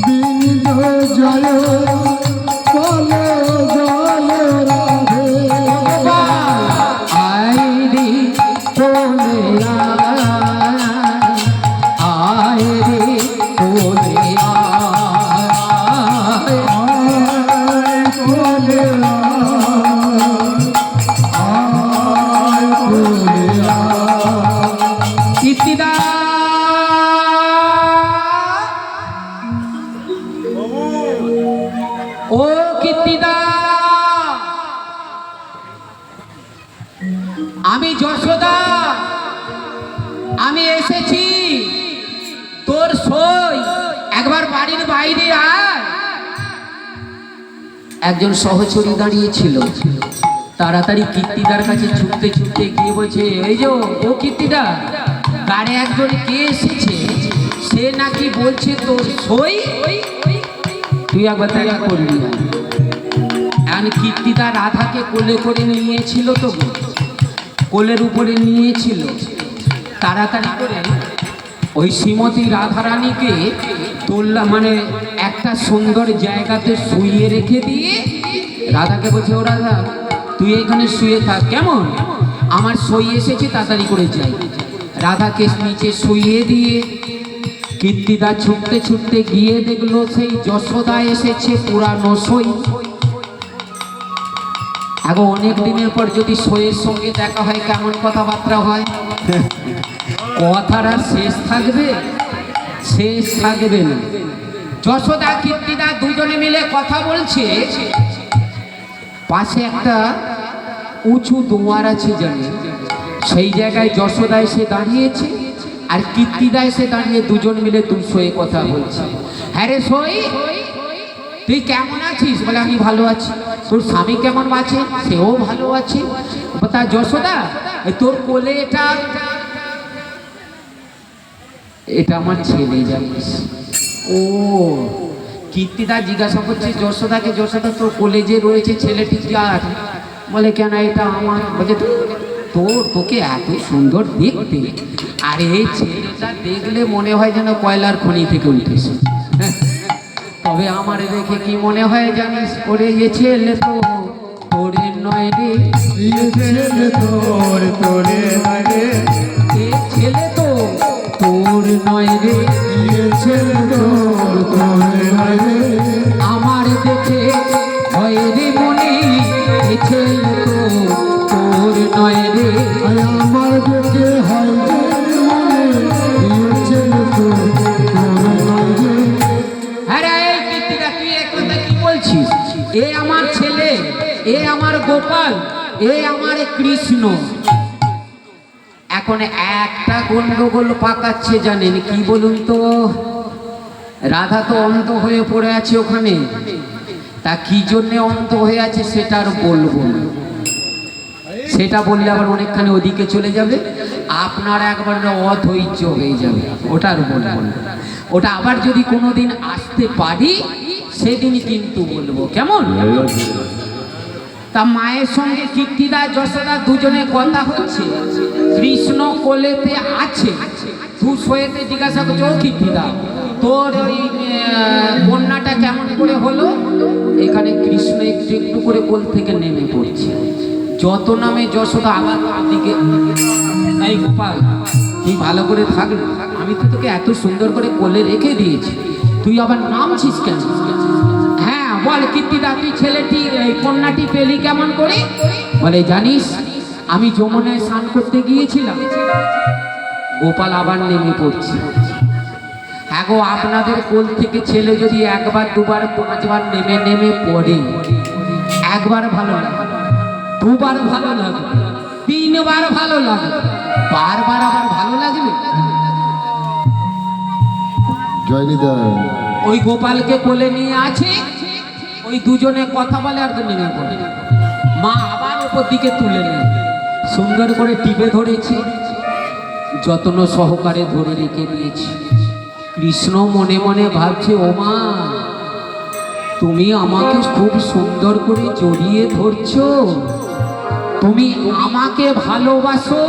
বিন্দ জয় বলে জয় রাধে আইরি তোলে আইরি তোলে আয় বলে আয় বলে কীর্তিদা ও কীর্তিদা আমি যশোদা আমি এসেছি তোর সই একবার বাড়ির বাইরে আয় একজন সহচরী দাঁড়িয়েছিল তাড়াতাড়ি কীর্তিদার কাছে ছুটতে ছুটতে গিয়ে বলছে এই যে ও কীর্তিদা গাড়ি একজন কে এসেছে সে নাকি বলছে তোর সই তুই একবার দেখা করবি না এখন কীর্তিদা রাধাকে কোলে করে নিয়েছিল তো গো, কোলের উপরে নিয়েছিল তাড়াতাড়ি করে ওই শ্রীমতী রাধারানীকে তোল্লা মানে একটা সুন্দর জায়গাতে শুইয়ে রেখে দিয়ে রাধাকে বলছে ও রাধা তুই এখানে শুয়ে থাক কেমন আমার সই এসেছে তাড়াতাড়ি করে যাই রাধাকে নিচে শুইয়ে দিয়ে কীর্তিদা ছুটতে ছুটতে গিয়ে দেখলো সেই যশোদা এসেছে পুরানো সই এখন অনেক দিনের পর যদি সইয়ের সঙ্গে দেখা হয় কেমন কথাবার্তা হয় কথাটা শেষ থাকবে শেষ থাকবে না যশোদা কীর্তিদা দুজনে মিলে কথা বলছে পাশে একটা উঁচু দুয়ার আছে জানি সেই জায়গায় যশোদা এসে দাঁড়িয়েছে আর কীর্তিদা এসে দাঁড়িয়ে দুজন মিলে দুশোয়ে কথা বলছে হ্যাঁ রে সই তুই কেমন আছিস বলে আমি ভালো আছি তোর স্বামী কেমন আছে সেও ভালো আছে তা যশোদা তোর কোলে এটা এটা আমার ছেলে জানিস ও কীর্তিদা জিজ্ঞাসা করছে যশোদাকে যশোদা তোর কোলে যে রয়েছে ছেলেটি আর বলে কেন এটা আমার বলছে তোকে এত সুন্দর দেখতে আর এই ছেলেটা দেখলে মনে হয় যেন কয়লার খনি থেকে উঠেছে তবে আমার দেখে কি মনে হয় জানিস ওরে এ ছেলে তো তোরে নয় রে ছেলে তোর তোরে লাগে এ ছেলে তো তোর নয় রে ছেলে তোর তোরে লাগে আমার দেখে হয় রে মনে এ ছেলে তো তোর নয় রে আমার দেখে হয় যে মনে ছেলে তোর তোরে লাগে আরে এই কীর্তিদা তুই এ কথা কি বলছিস এ আমার ছেলে এ আমার গোপাল এ আমার কৃষ্ণ এখন একটা গন্ডগোল পাকাচ্ছে জানেন কি বলুন তো রাধা তো অন্ত হয়ে পড়ে আছে ওখানে তা কি জন্যে অন্ত হয়ে আছে সেটা আর বলবো না সেটা বললে আবার অনেকখানি ওদিকে চলে যাবে আপনার একবার অধৈর্য হয়ে যাবে ওটা আর বলবো না ওটা আবার যদি কোনোদিন আসতে পারি সেদিন কিন্তু বলবো কেমন তা মায়ের সঙ্গে কীর্তিদা যশোদা দুজনে কথা হচ্ছে কৃষ্ণ কোলেতে আছে দুশোয়েতে জিজ্ঞাসা করছে ও কীর্তিদা তোর ওই কন্যাটা কেমন করে হলো এখানে কৃষ্ণ একটু একটু করে কোল থেকে নেমে পড়ছে যত নামে যশোদা আবার দিকে এই গোপাল তুই ভালো করে থাকবি আমি তো তোকে এত সুন্দর করে কোলে রেখে দিয়েছি তুই আবার নামছিস কেন হ্যাঁ বল কীর্তিদা তুই ছেলেটি এই কন্যাটি পেলি কেমন করে বলে জানিস আমি যমুনায় স্নান করতে গিয়েছিলাম গোপাল আবার নেমে পড়ছে হ্যাঁ গো আপনাদের কোল থেকে ছেলে যদি একবার দুবার পাঁচবার নেমে নেমে পড়ে একবার ভালো লাগে দুবার ভালো লাগে তিনবার ভালো লাগে বারবার আবার ভালো লাগবে ওই গোপালকে কোলে নিয়ে আছে, ওই দুজনে কথা বলে আর দুজনে করে। মা আবার ওপর দিকে তুলে নেয়, সুন্দর করে টিপে ধরেছে, যত্ন সহকারে ধরে রেখে দিয়েছি। কৃষ্ণ মনে মনে ভাবছে, ও মা, তুমি আমাকে খুব সুন্দর করে জড়িয়ে ধরছো, তুমি আমাকে ভালোবাসো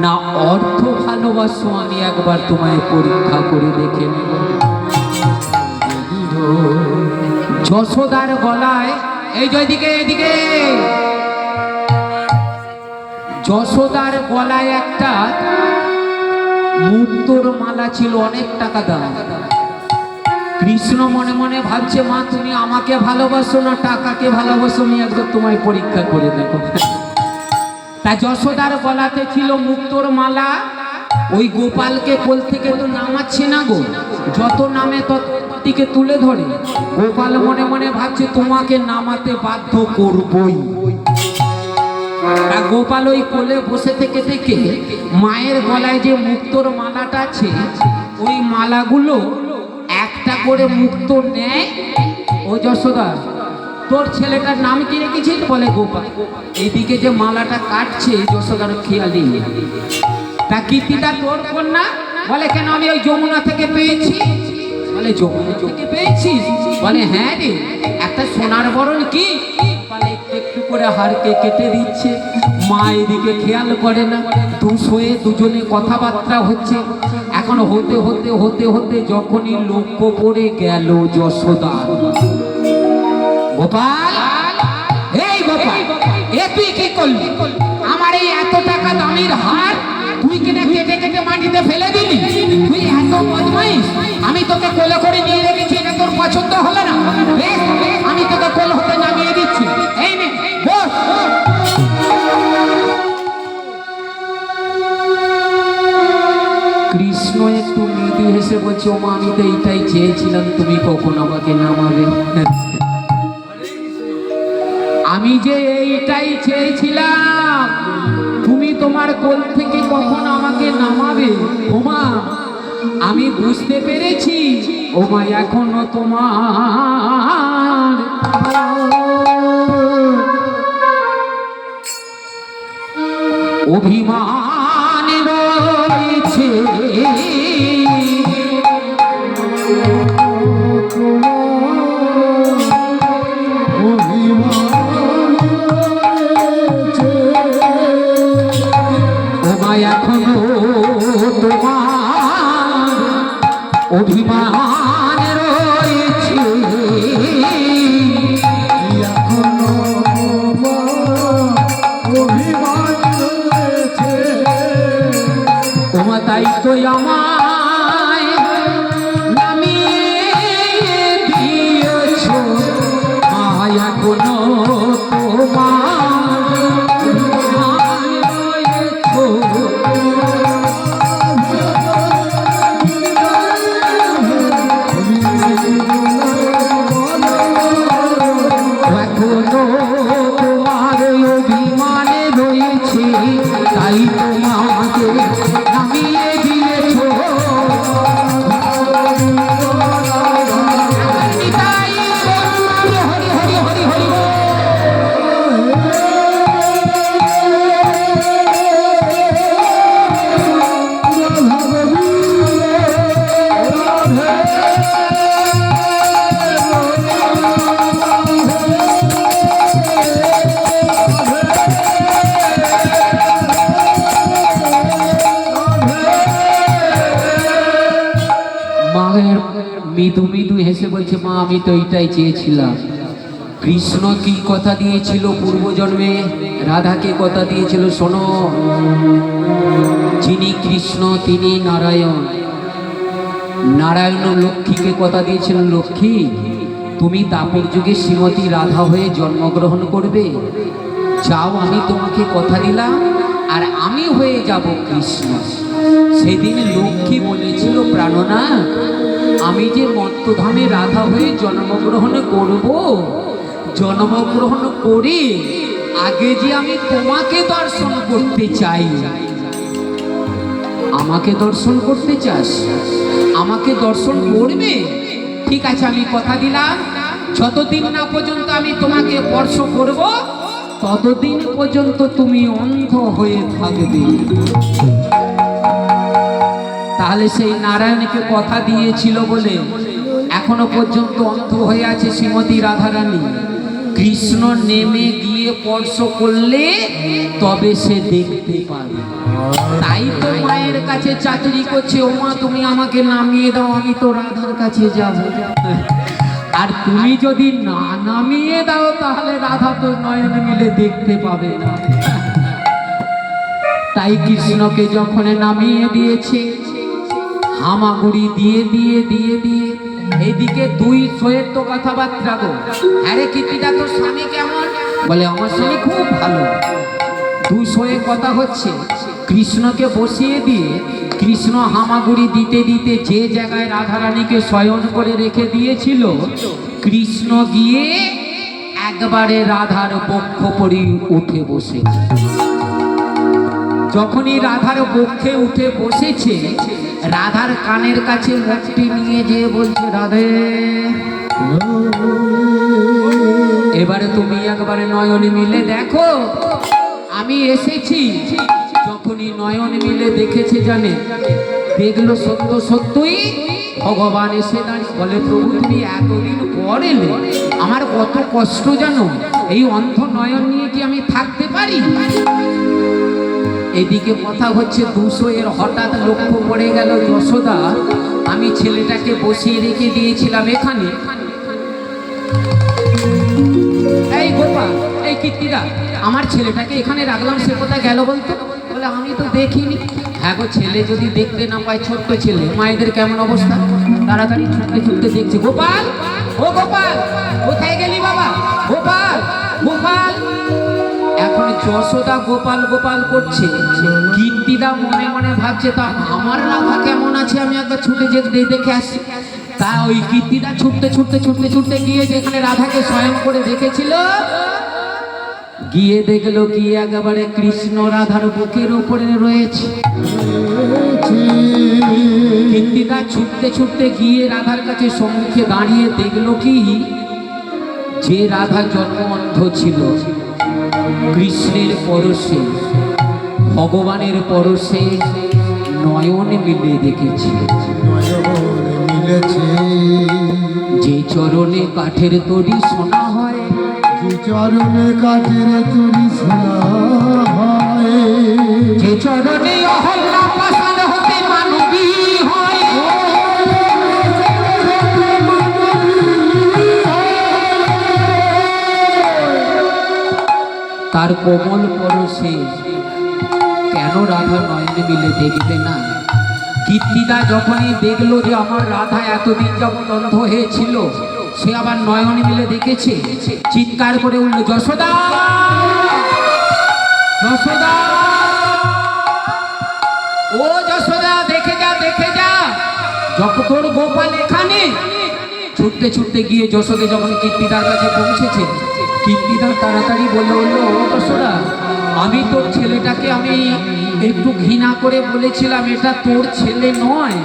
না অর্থ ভালোবাসো, আমি একবার তোমায় পরীক্ষা করে দেখে নেব। যশোদার গলায়, এই যে এদিকে এদিকে, যশোদার গলায় একটা মুক্তোর মালা ছিল, অনেক টাকা দাম। কৃষ্ণ মনে মনে ভাবছে, মা তুমি আমাকে ভালোবাসো না টাকাকে ভালোবাসো, আমি একবার তোমায় পরীক্ষা করে দেখো। তা যশোদার গলাতে ছিল মুক্তোর মালা, ওই গোপালকে কোল থেকে তো নামাচ্ছে না গো, যত নামে ততটিকে তুলে ধরে। গোপাল মনে মনে ভাবছে, তোমাকে নামাতে বাধ্য করবই। তা গোপাল ওই কোলে বসে থেকে থেকে মায়ের গলায় যে মুক্তোর মালাটা আছে, ওই মালাগুলো একটা করে মুক্তো নেয়। ও যশোদা, তোর ছেলেটার নাম কি রেখেছিস? বলে গোপাল। এইদিকে যে মালাটা কাটছে যশোদার খেয়ালি, তা কীর্তিটা তোর কন্যা? বলে কেন, আমি ওই যমুনা থেকে পেয়েছি। বলে যমুনা থেকে পেয়েছিস? বলে হ্যাঁ রে, একটা সোনার বরণ কি? বলে একটু করে হাড়কে কেটে দিচ্ছে। মা এদিকে খেয়াল করে না, দুশোয়ে দুজনে কথাবার্তা হচ্ছে। এখন হতে হতে হতে হতে যখনই লক্ষ্য পড়ে গেল যশোদা, গোপাল, এই গোপাল, এ তুই কি করলি? আমার এই এত টাকা দামের হার তুই কিনে কেটে কেটে মাটিতে ফেলে দিলি? তুই এত বদমাইশ! আমি তোকে কোলে করে নিয়ে রেখেছি, এটা তোর পছন্দ হলো না? বেশ, আমি তোকে কোল হতে নামিয়ে দিচ্ছি, এই নে বস। কৃষ্ণ একটু মৃদু হেসে বলছে, ও মা, আমি তো এইটাই চেয়েছিলাম, তুমি কখন আমাকে নামাবে। আমি যে এইটাই চেয়েছিলাম, তুমি তোমার কোল থেকে কখন আমাকে নামাবে। ওমা, আমি বুঝতে পেরেছি, ওমা, এখনো তোমার অভিমান রয়েছে। এখনো তোমার অভিমান রয়েছে, এখনো অভিমান রয়েছে। তোমার তাই তো আমায় নামিয়ে দিয়েছ, মা, এখনো তোমার অভিমানে রয়েছে, তাই তোমাকে নামিয়ে দিয়েছ। হরি হরি হরি হরি। মৃদু মৃদু হেসে বলছে, মা, আমি তো এইটাই চেয়েছিলাম। কৃষ্ণ কি কথা দিয়েছিল পূর্বজন্মে? রাধাকে কথা দিয়েছিল, শোনো, যিনি কৃষ্ণ তিনি নারায়ণ। নারায়ণ লক্ষ্মীকে কথা দিয়েছিল, লক্ষ্মী, তুমি দাপর যুগে শ্রীমতী রাধা হয়ে জন্মগ্রহণ করবে। যাও, আমি তোমাকে কথা দিলাম, আর আমি হয়ে যাব কৃষ্ণ। সেদিন লক্ষ্মী বলেছিল, প্রাণনা, আমি যে মত্তধামে রাধা হয়ে জন্মগ্রহণ করব, জন্মগ্রহণ করে আগে যে আমি তোমাকে দর্শন করতে চাই। আমাকে দর্শন করতে চাস? আমাকে দর্শন করবে? ঠিক আছে, আমি কথা দিলাম, যতদিন না পর্যন্ত আমি তোমাকে স্পর্শ করব ততদিন পর্যন্ত তুমি অন্ধ হয়ে থাকবে। তাহলে সেই নারায়ণকে কথা দিয়েছিল বলে এখনো পর্যন্ত অন্ধ হয়ে আছে শ্রীমতী রাধারানী। কৃষ্ণ নেমে গিয়ে স্পর্শ করলে তবে সে দেখতে পাবে। তাই তো মায়ের কাছে চাকরি করছে, ও মা তুমি আমাকে নামিয়ে দাও, আমি তো রাধার কাছে যাব। আর তুমি যদি না নামিয়ে দাও তাহলে রাধা তো নয়ন মিলে দেখতে পাবে না। তাই কৃষ্ণকে যখন নামিয়ে দিয়েছে, হামাগুড়ি দিয়ে দিয়ে দিয়ে দিয়ে এইদিকে দুই শোয়ের তো কথাবার্তা গো। আরে কীর্তিটা তোর স্বামী কেমন? বলে আমার স্বামী খুব ভালো। দুই শোয়ে কথা হচ্ছে, কৃষ্ণকে বসিয়ে দিয়ে কৃষ্ণ হামাগুড়ি দিতে দিতে যে জায়গায় রাধারানীকে শয়ন করে রেখে দিয়েছিল, কৃষ্ণ গিয়ে একবারে রাধার বক্ষ পরি উঠে বসেছে। যখনই রাধার বক্ষে উঠে বসেছে, রাধার কানের কাছে মুখটি নিয়ে যেয়ে বলছে, রাধে এবারে তুমি একবারে নয়ন মিলে দেখো আমি এসেছি। যখনই নয়ন মিলে দেখেছে, জানে দেখলো সত্য সত্যই ভগবান এসে দাঁড়িয়ে। বলে প্রভু তুমি এতদিন পর এলে, আমার কত কষ্ট জানো, এই অন্ধ নয়ন নিয়ে কি আমি থাকতে পারি? এদিকে কথা হচ্ছে, 200 এর হঠাৎ লক্ষ্য পড়ে গেল যশোদা, আমি ছেলেটাকে বসিয়ে রেখে দিয়েছিলাম এখানে। এই গোপাল, এই কীর্তিদা, আমার ছেলেটাকে এখানে রাখলাম, সে কোথায় গেল বলতো? বলে আমি তো দেখিনি। হ্যাঁ গো, ছেলে যদি দেখতে না পায়, ছোট্ট ছেলে, মায়েদের কেমন অবস্থা, তাড়াতাড়ি ছুটতে ছুটতে দেখছে, গোপাল, ও গোপাল, কোথায় গেলি বাবা? গোপাল, গোপাল। এখন যশোদা গোপাল গোপাল করছে, কীর্তিদা মনে মনে ভাবছে তা আমার রাধা কেমন আছে, আমি একবার ছুটে যেতে দেখে আসি। তা ওই কীর্তিদা ছুটতে ছুটতে ছুটতে ছুটতে গিয়ে যেখানে রাধাকে স্বয়ং করে রেখেছিল, গিয়ে দেখলো কি একেবারে কৃষ্ণ রাধার বুকের উপরে রয়েছে। কীর্তিদা ছুটতে ছুটতে গিয়ে রাধার কাছে সম্মুখে দাঁড়িয়ে দেখলো কি, যে রাধা জন্ম অন্ধ ছিল, কৃষ্ণের পরশে, ভগবানের পরশে নয়ন মিলে দেখেছে। যে চরণে কাঠের তৈরি সোনা হয়, যে চরণে কাঠের তৈরি সোনা হয়, যে চরণে অহল্যা পাষাণ হতে মানবী হয়, তার কোমল পরশে কেন রাধা নয়ন মিলে দেখবে না? কীর্তিদা যখনই দেখলো যে আমার রাধা এতদিন যাবৎ অন্ধ হয়েছিল, সে আবার নয়ন মিলে দেখেছে, চিৎকার করে উঠল, যশোদা, যশোদা, ও যশোদা, দেখে যা, দেখে যা, যখন তোর গোপাল এখানে। ছুটতে ছুটতে গিয়ে যশোদা যখন কীর্তিদার কাছে পৌঁছেছে, কীর্তিদা তাড়াতাড়ি বলে উঠলো, ও যশোদা, আমি তোর ছেলেটাকে আমি একটু ঘৃণা করে বলেছিলাম এটা তোর ছেলে নয়,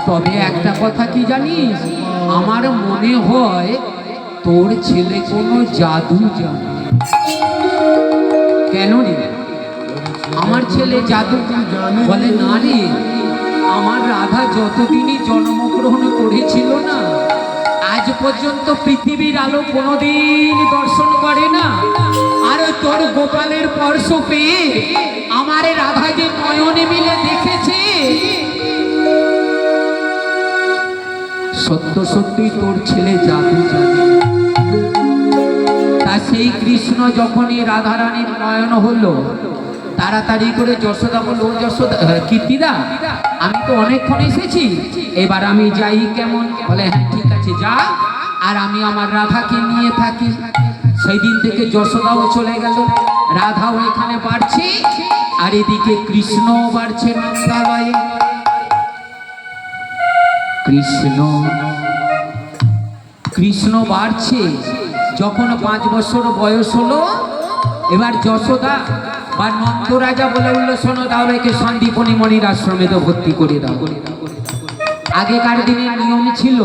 তবে একটা কথা কি জানিস, আমার মনে হয় তোর ছেলে কোনো জাদু জানে। কেন রে, আমার ছেলে জাদু জানে? বলে না রে, আমার রাধা যতদিনই জন্মগ্রহণ করেছিল না, আজ পর্যন্ত পৃথিবীর আলো কোনোদিন দর্শন করে না। আর তোর গোপালের স্পর্শ পেয়ে আমার রাধা যে নয়নে মিলে দেখেছে, সত্য সত্যি তোর ছেলে জাদু জানে। তা সেই কৃষ্ণ যখনই রাধারানীর নয়ন হলো, তাড়াতাড়ি করে যশোদা বলল, ও যশোদা, কীর্তিদা, আমি তো অনেকক্ষণ এসেছি, এবার আমি যাই কেমন? বলে হ্যাঁ ঠিক আছে যা, আর আমি আমার রাধাকে নিয়ে থাকি। সেই দিন থেকে যশোদাও চলে গেল, রাধাও এখানে বাড়ছে, আর এদিকে কৃষ্ণও বাড়ছে নন্দালয়ে। কৃষ্ণ কৃষ্ণ বাড়ছে। যখন 5 বছর বয়স হলো, এবার যশোদা বা নন্দ রাজা বলে উঠলো, শোনো দাও একে সন্দীপনী মণির আশ্রমে তো ভর্তি করে দাও। আগেকার দিনে নিয়ম ছিল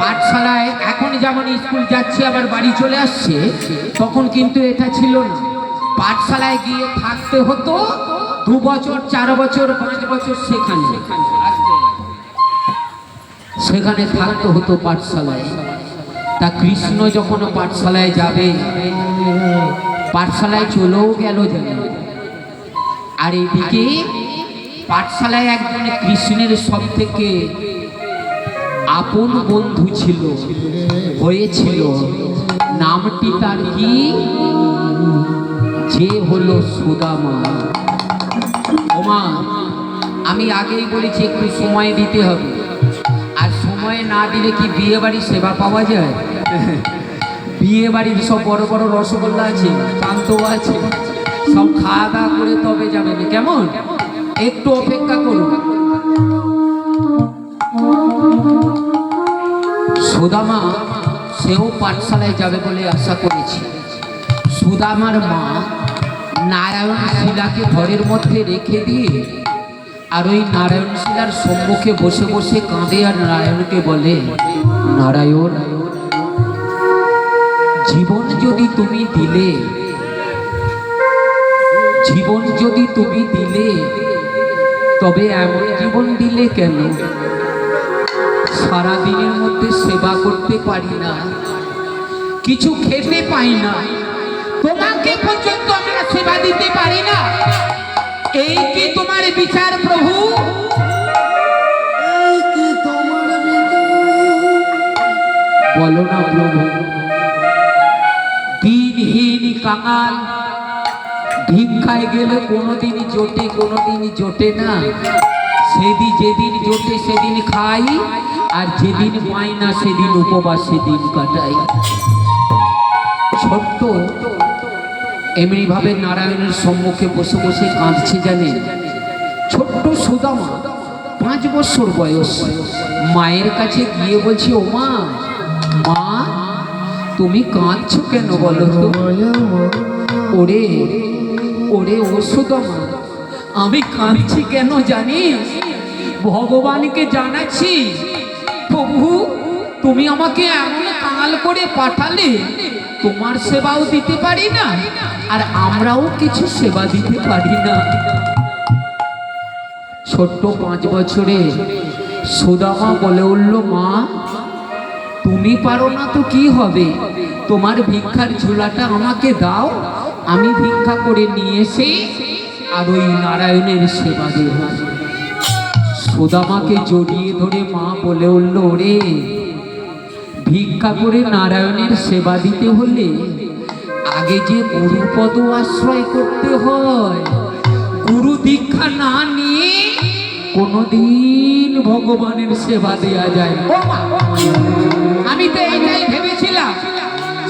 পাঠশালায়, এখন যেমন স্কুল যাচ্ছে আবার বাড়ি চলে আসছে, তখন কিন্তু এটা ছিল না। পাঠশালায় গিয়ে থাকতে হতো 2 বছর 4 বছর 5 বছর, সেখানে থাকতে হতো পাঠশালায়। তা কৃষ্ণ যখন পাঠশালায় যাবে, পাঠশালায় চলেও গেল জানে। আর এদিকে পাঠশালায় একজন কৃষ্ণের সব থেকে আপন বন্ধু ছিল, হয়েছিল। নামটি তার কি? যে হলো সুদামা। ওমা, আমি আগেই বলেছি একটু সময় দিতে হবে, আর সময় না দিলে কি বিয়ে বাড়ির সেবা পাওয়া যায়? বিয়ে বাড়ির সব বড় বড় রসগোল্লা আছে, পান্তো আছে, সব খাওয়া দাওয়া করে তবে যাবেন, কেমন? একটু অপেক্ষা করুন। সুদামা সেও পাঠশালায় যাবে বলে আশা করেছি। সুদামার মা নারায়ণ শিলাকে ঘরের মধ্যে রেখে দিয়ে আর ওই নারায়ণ শিলার সম্মুখে বসে বসে কাঁদে আর নারায়ণকে বলে, নারায়ণ, জীবন যদি তুমি দিলে, জীবন যদি তুমি দিলে, তবে এমন জীবন দিলে কেন? সারাদিনের মধ্যে সেবা করতে পারি না, কিছু খেতে পাই না, তোমাকে পর্যন্ত আমরা সেবা দিতে পারি না, এই কি তোমার বিচার প্রভু? বলো না প্রভু। দিনহীন কাঙাল, ভিক্ষায় গেলে কোনোদিনই জোটে, কোনোদিনই জোটে না। যেদিন জোটে সেদিন খাই, আর যেদিন পাই না সেদিন উপবাসে দিন কাটাই। ছোট্ট এমনি ভাবে নারায়ণের সম্মুখে বসে বসে কাঁদছে জানেন। ছোট্ট সুদামা 5 বছর বয়স, মায়ের কাছে গিয়ে বলছি, ও মা, মা তুমি কাঁদছো কেন বলো তো? ওরে ওরে ও সুদামা, আমি কাঁদছি কেন জানিস? ভগবানকে জানাচ্ছি, প্রভু তুমি আমাকে এমন কাল করে পাঠালে, তোমার সেবাও দিতে পারি না, আর আমরাও কিছু সেবা দিতে পারি না। ছোট্ট 5 বছরে সুদামা বলে উঠল, মা তুমি পারো না তো কি হবে, তোমার ভিক্ষার ঝোলাটা আমাকে দাও, আমি ভিক্ষা করে নিয়ে এসে আর ওই নারায়ণের সেবা দেব। সুদামাকে জড়িয়ে ধরে মা বলে উঠল, ওরে ভিক্ষা করে নারায়ণের সেবা দিতে হলে আগে যে গুরুপদ আশ্রয় করতে হয়, গুরু দীক্ষা না নিয়ে কোনদিন ভগবানের সেবা দেয়া যায় না। আমি তো এইটাই ভেবেছিলাম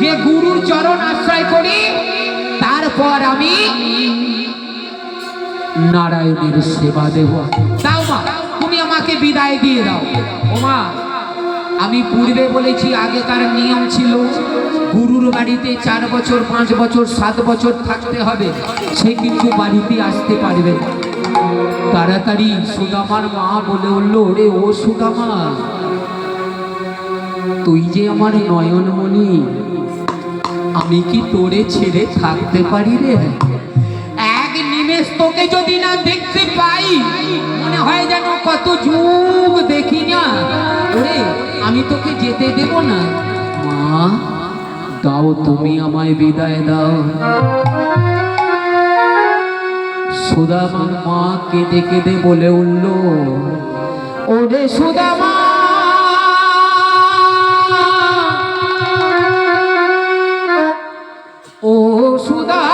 যে গুরুর চরণ আশ্রয় করি, তারপর আমি নারায়ণের সেবা দেব। দাও মা, তুমি আমাকে বিদায় দিয়ে দাও। ও মা, আমি পূর্বে বলেছি আগেকার নিয়ম ছিল গুরুর বাড়িতে 4 বছর 5 বছর 7 বছর থাকতে হবে, সে কিন্তু বাড়িতে আসতে পারবে না। তাড়াতাড়ি সুদামার মা বলে উঠল, ওরে ও সুদামা, তুই যে আমার নয়নমণি, আমি কি তোরে ছেড়ে থাকতে পারি রে? এক নিমেষ তোকে যদি না দেখতে পাই, মনে হয় যেন কত যুগ দেখি না। ওরে আমি তোকে যেতে দেব না। মা দাও, তুমি আমায় বিদায় দাও। সুদামার মা কেঁদে কেঁদে বলে উঠল, ওরে সুদামা, ও সুদামা,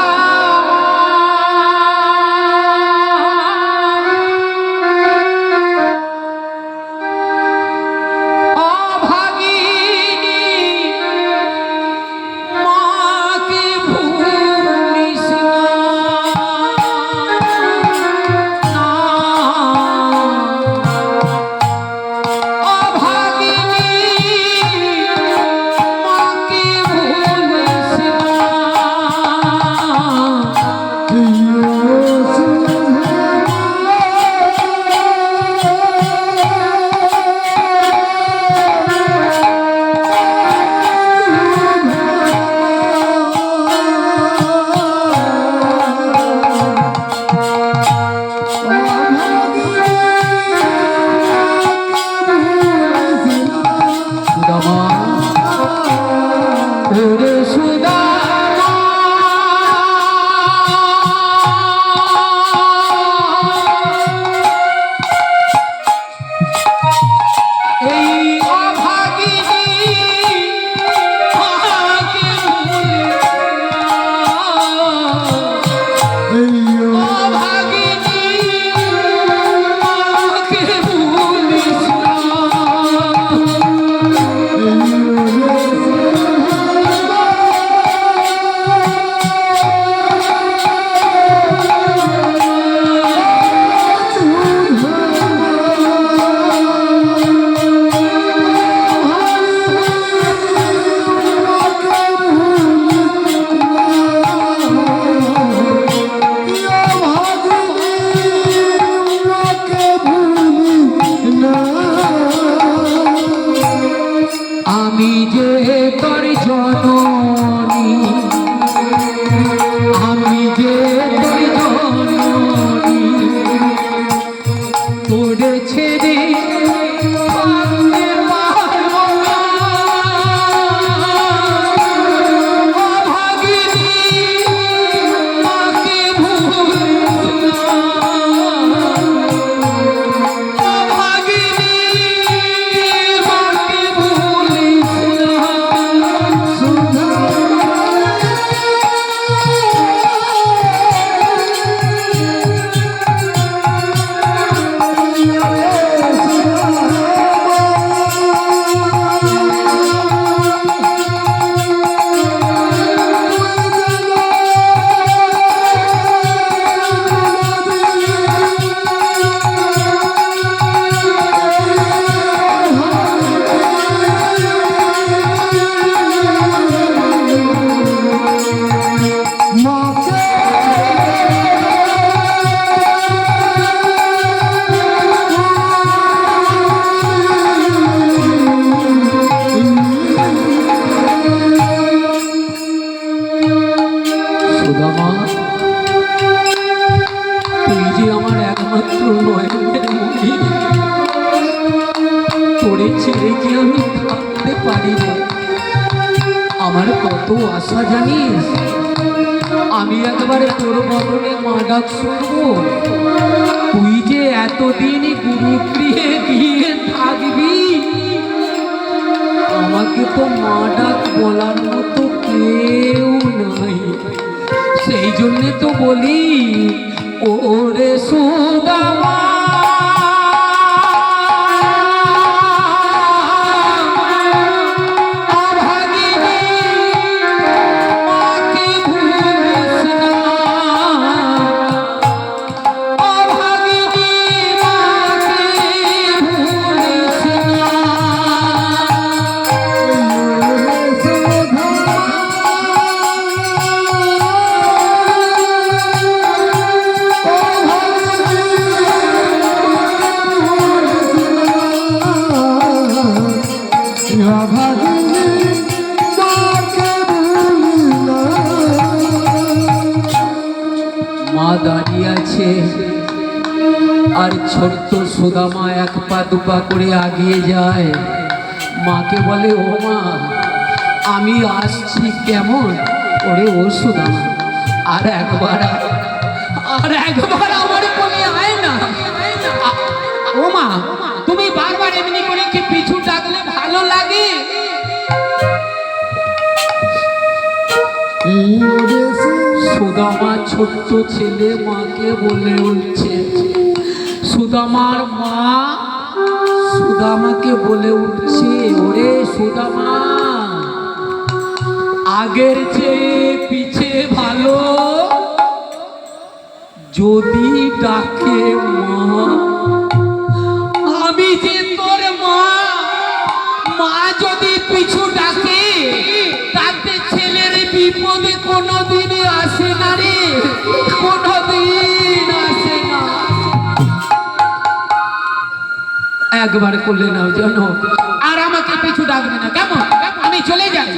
একমাত্র নয়নের মনি, তোরে ছেড়ে কি আমি থাকতে পারি না? আমার কত আশা জানিস, আমি একবারে তোর বদলে মা ডাক শুনবো। তুই যে এতদিন গুরুগৃহে গিয়ে থাকবি, আমাকে তো মা ডাক বলার মতো কেউ নাই। সেই জন্যে তো বলি, ওরে সুদামা মা দাঁড়িয়ে আছে, আর ছোট্ট সুদামা এক পা দুপা করে আগিয়ে যায়। মাকে বলে, ও মা আমি আসছি কেমন? ওরে ও সুদামা, আর একবার আমার বলে আয় না। ও মা, তুমি বারবার এমনি করে কি পিছু ডাকলে ভালো লাগে? সুদামা ছোট্ট ছেলে মাকে বলে উঠছে, সুদামার মা সুদামাকে বলে উঠছে, ওরে সুদামা, আগের চেয়ে পিছে ভালো যদি ডাকে মা। আমি যে তোর মা, মা যদি পিছু ডাকে তাতে ছেলের বিপদে কোনোদিন আসে না রে, কোনোদিন আসে না। একবার করলে নাও জানো, আর আমাকে পিছু ডাকবে না কেমন? আমি চলে যাই।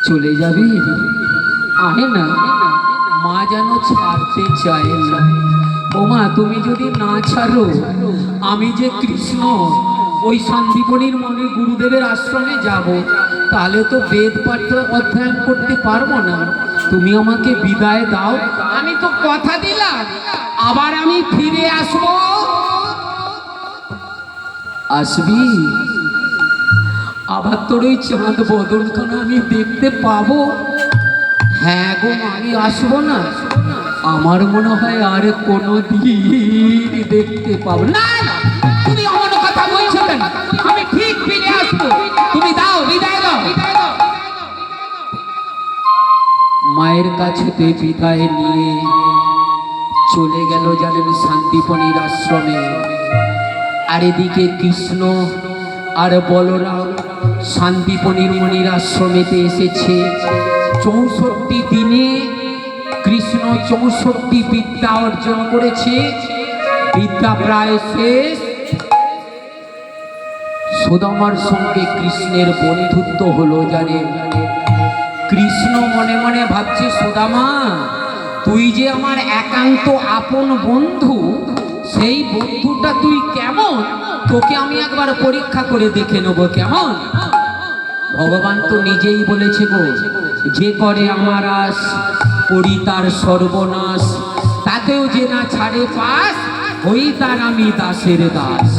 চলে যাবি? আহে না, মা যেন ছাড়তে চায় না। ও মা, তুমি যদি না ছাড়ো, আমি যে কৃষ্ণ ওই সন্দীপনীর মনে গুরুদেবের আশ্রমে যাব, তাহলে তো বেদ পাঠ অধ্যয়ন করতে পারবো না। তুমি আমাকে বিদায় দাও। আমি তো কথা দিলাম আবার আমি ফিরে আসবো। আসবি? আবার তোর ওই চাঁদ বদনখানা আমি দেখতে পাবো? হ্যাঁ গো, আমি আসবো না? আমার মনে হয় আর কোনো দিন দেখতে পাবো না। তুমি আমার কথা বলছো কেন? আমি ঠিক ফিরে আসবো, তুমি দাও, বিদায় দাও। মায়ের কাছেতে বিদায় নিয়ে চলে গেল জানেন শান্তিপনির আশ্রমে। আর এদিকে কৃষ্ণ আর বলরাম শান্তিপনির মনির আশ্রমেতে এসেছে। 64 দিনে কৃষ্ণ 64 বিদ্যা অর্জন করেছে। বিদ্যা প্রায় শেষ। সুদামার সঙ্গে কৃষ্ণের বন্ধুত্ব হলো জানেন। কৃষ্ণ মনে মনে ভাবছে, সুদামা তুই যে আমার একান্ত আপন বন্ধু, সেই বন্ধুটা তুই কেমন, তোকে আমি একবার পরীক্ষা করে দেখে নেবো কেমন। ভগবান তো নিজেই বলেছে গো, যে করে আমার আস করি তার সর্বনাশ, তাতেও যে না ছাড়ে পাস, ওই তার আমি দাসের দাস।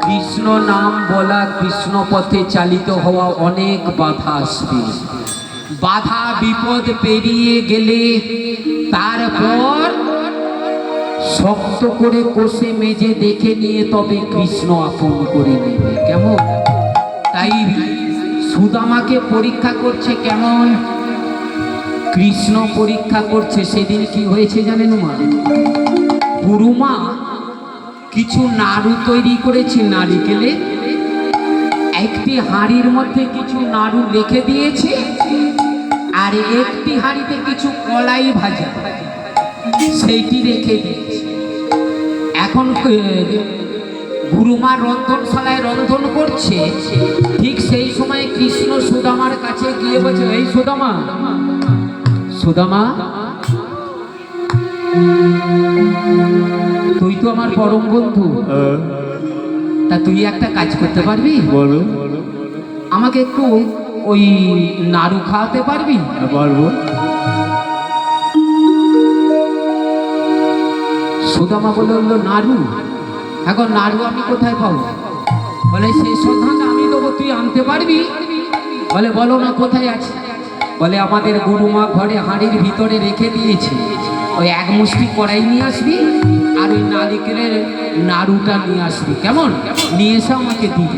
কৃষ্ণ নাম বলা, কৃষ্ণ পথে চালিত হওয়া অনেক বাধা আসবে। বাধা বিপদ পেরিয়ে গেলে তারপর শক্ত করে কষে মেজে দেখে নিয়ে তবে কৃষ্ণ আপন করে নেবে কেমন। তাই সুদামাকে পরীক্ষা করছে কেমন, কৃষ্ণ পরীক্ষা করছে। সেদিন কি হয়েছে জানেন মা? গুরুমা কিছু নাড়ু তৈরি করেছে নারিকেলে, একটি হাঁড়ির মধ্যে কিছু নাড়ু রেখে দিয়েছে, আর একটি হাঁড়িতে কিছু কলাই ভাজা সেইটি রেখে দিয়েছে। এখন গুরুমা রন্ধনশালায় রন্ধন করছে, ঠিক সেই সময় কৃষ্ণ সুদামার কাছে গিয়ে বলছে, এই সুদামা, সুদামা তুই তো আমার পরম বন্ধু, তা তুই একটা কাজ করতে পারবি? বলো। আমাকে একটু ওই নাড়ু খাওয়াতে পারবি? পারবো। সুদামা বলে বললো নাড়ু, এখন নাড়ু আমি কোথায় পাবো? বলে সেই সন্ধানটা আমি দেবো, তুই আনতে পারবি? বলে বলো না কোথায় আছে? বলে আমাদের গুরুমা ঘরে হাঁড়ির ভিতরে রেখে দিয়েছে, ওই এক মুষ্টি কড়াই নিয়ে আসবি আর ওই নারিকেলের নাড়ুটা নিয়ে আসবি, কেমন? নিয়ে এসে আমাকে দিবি।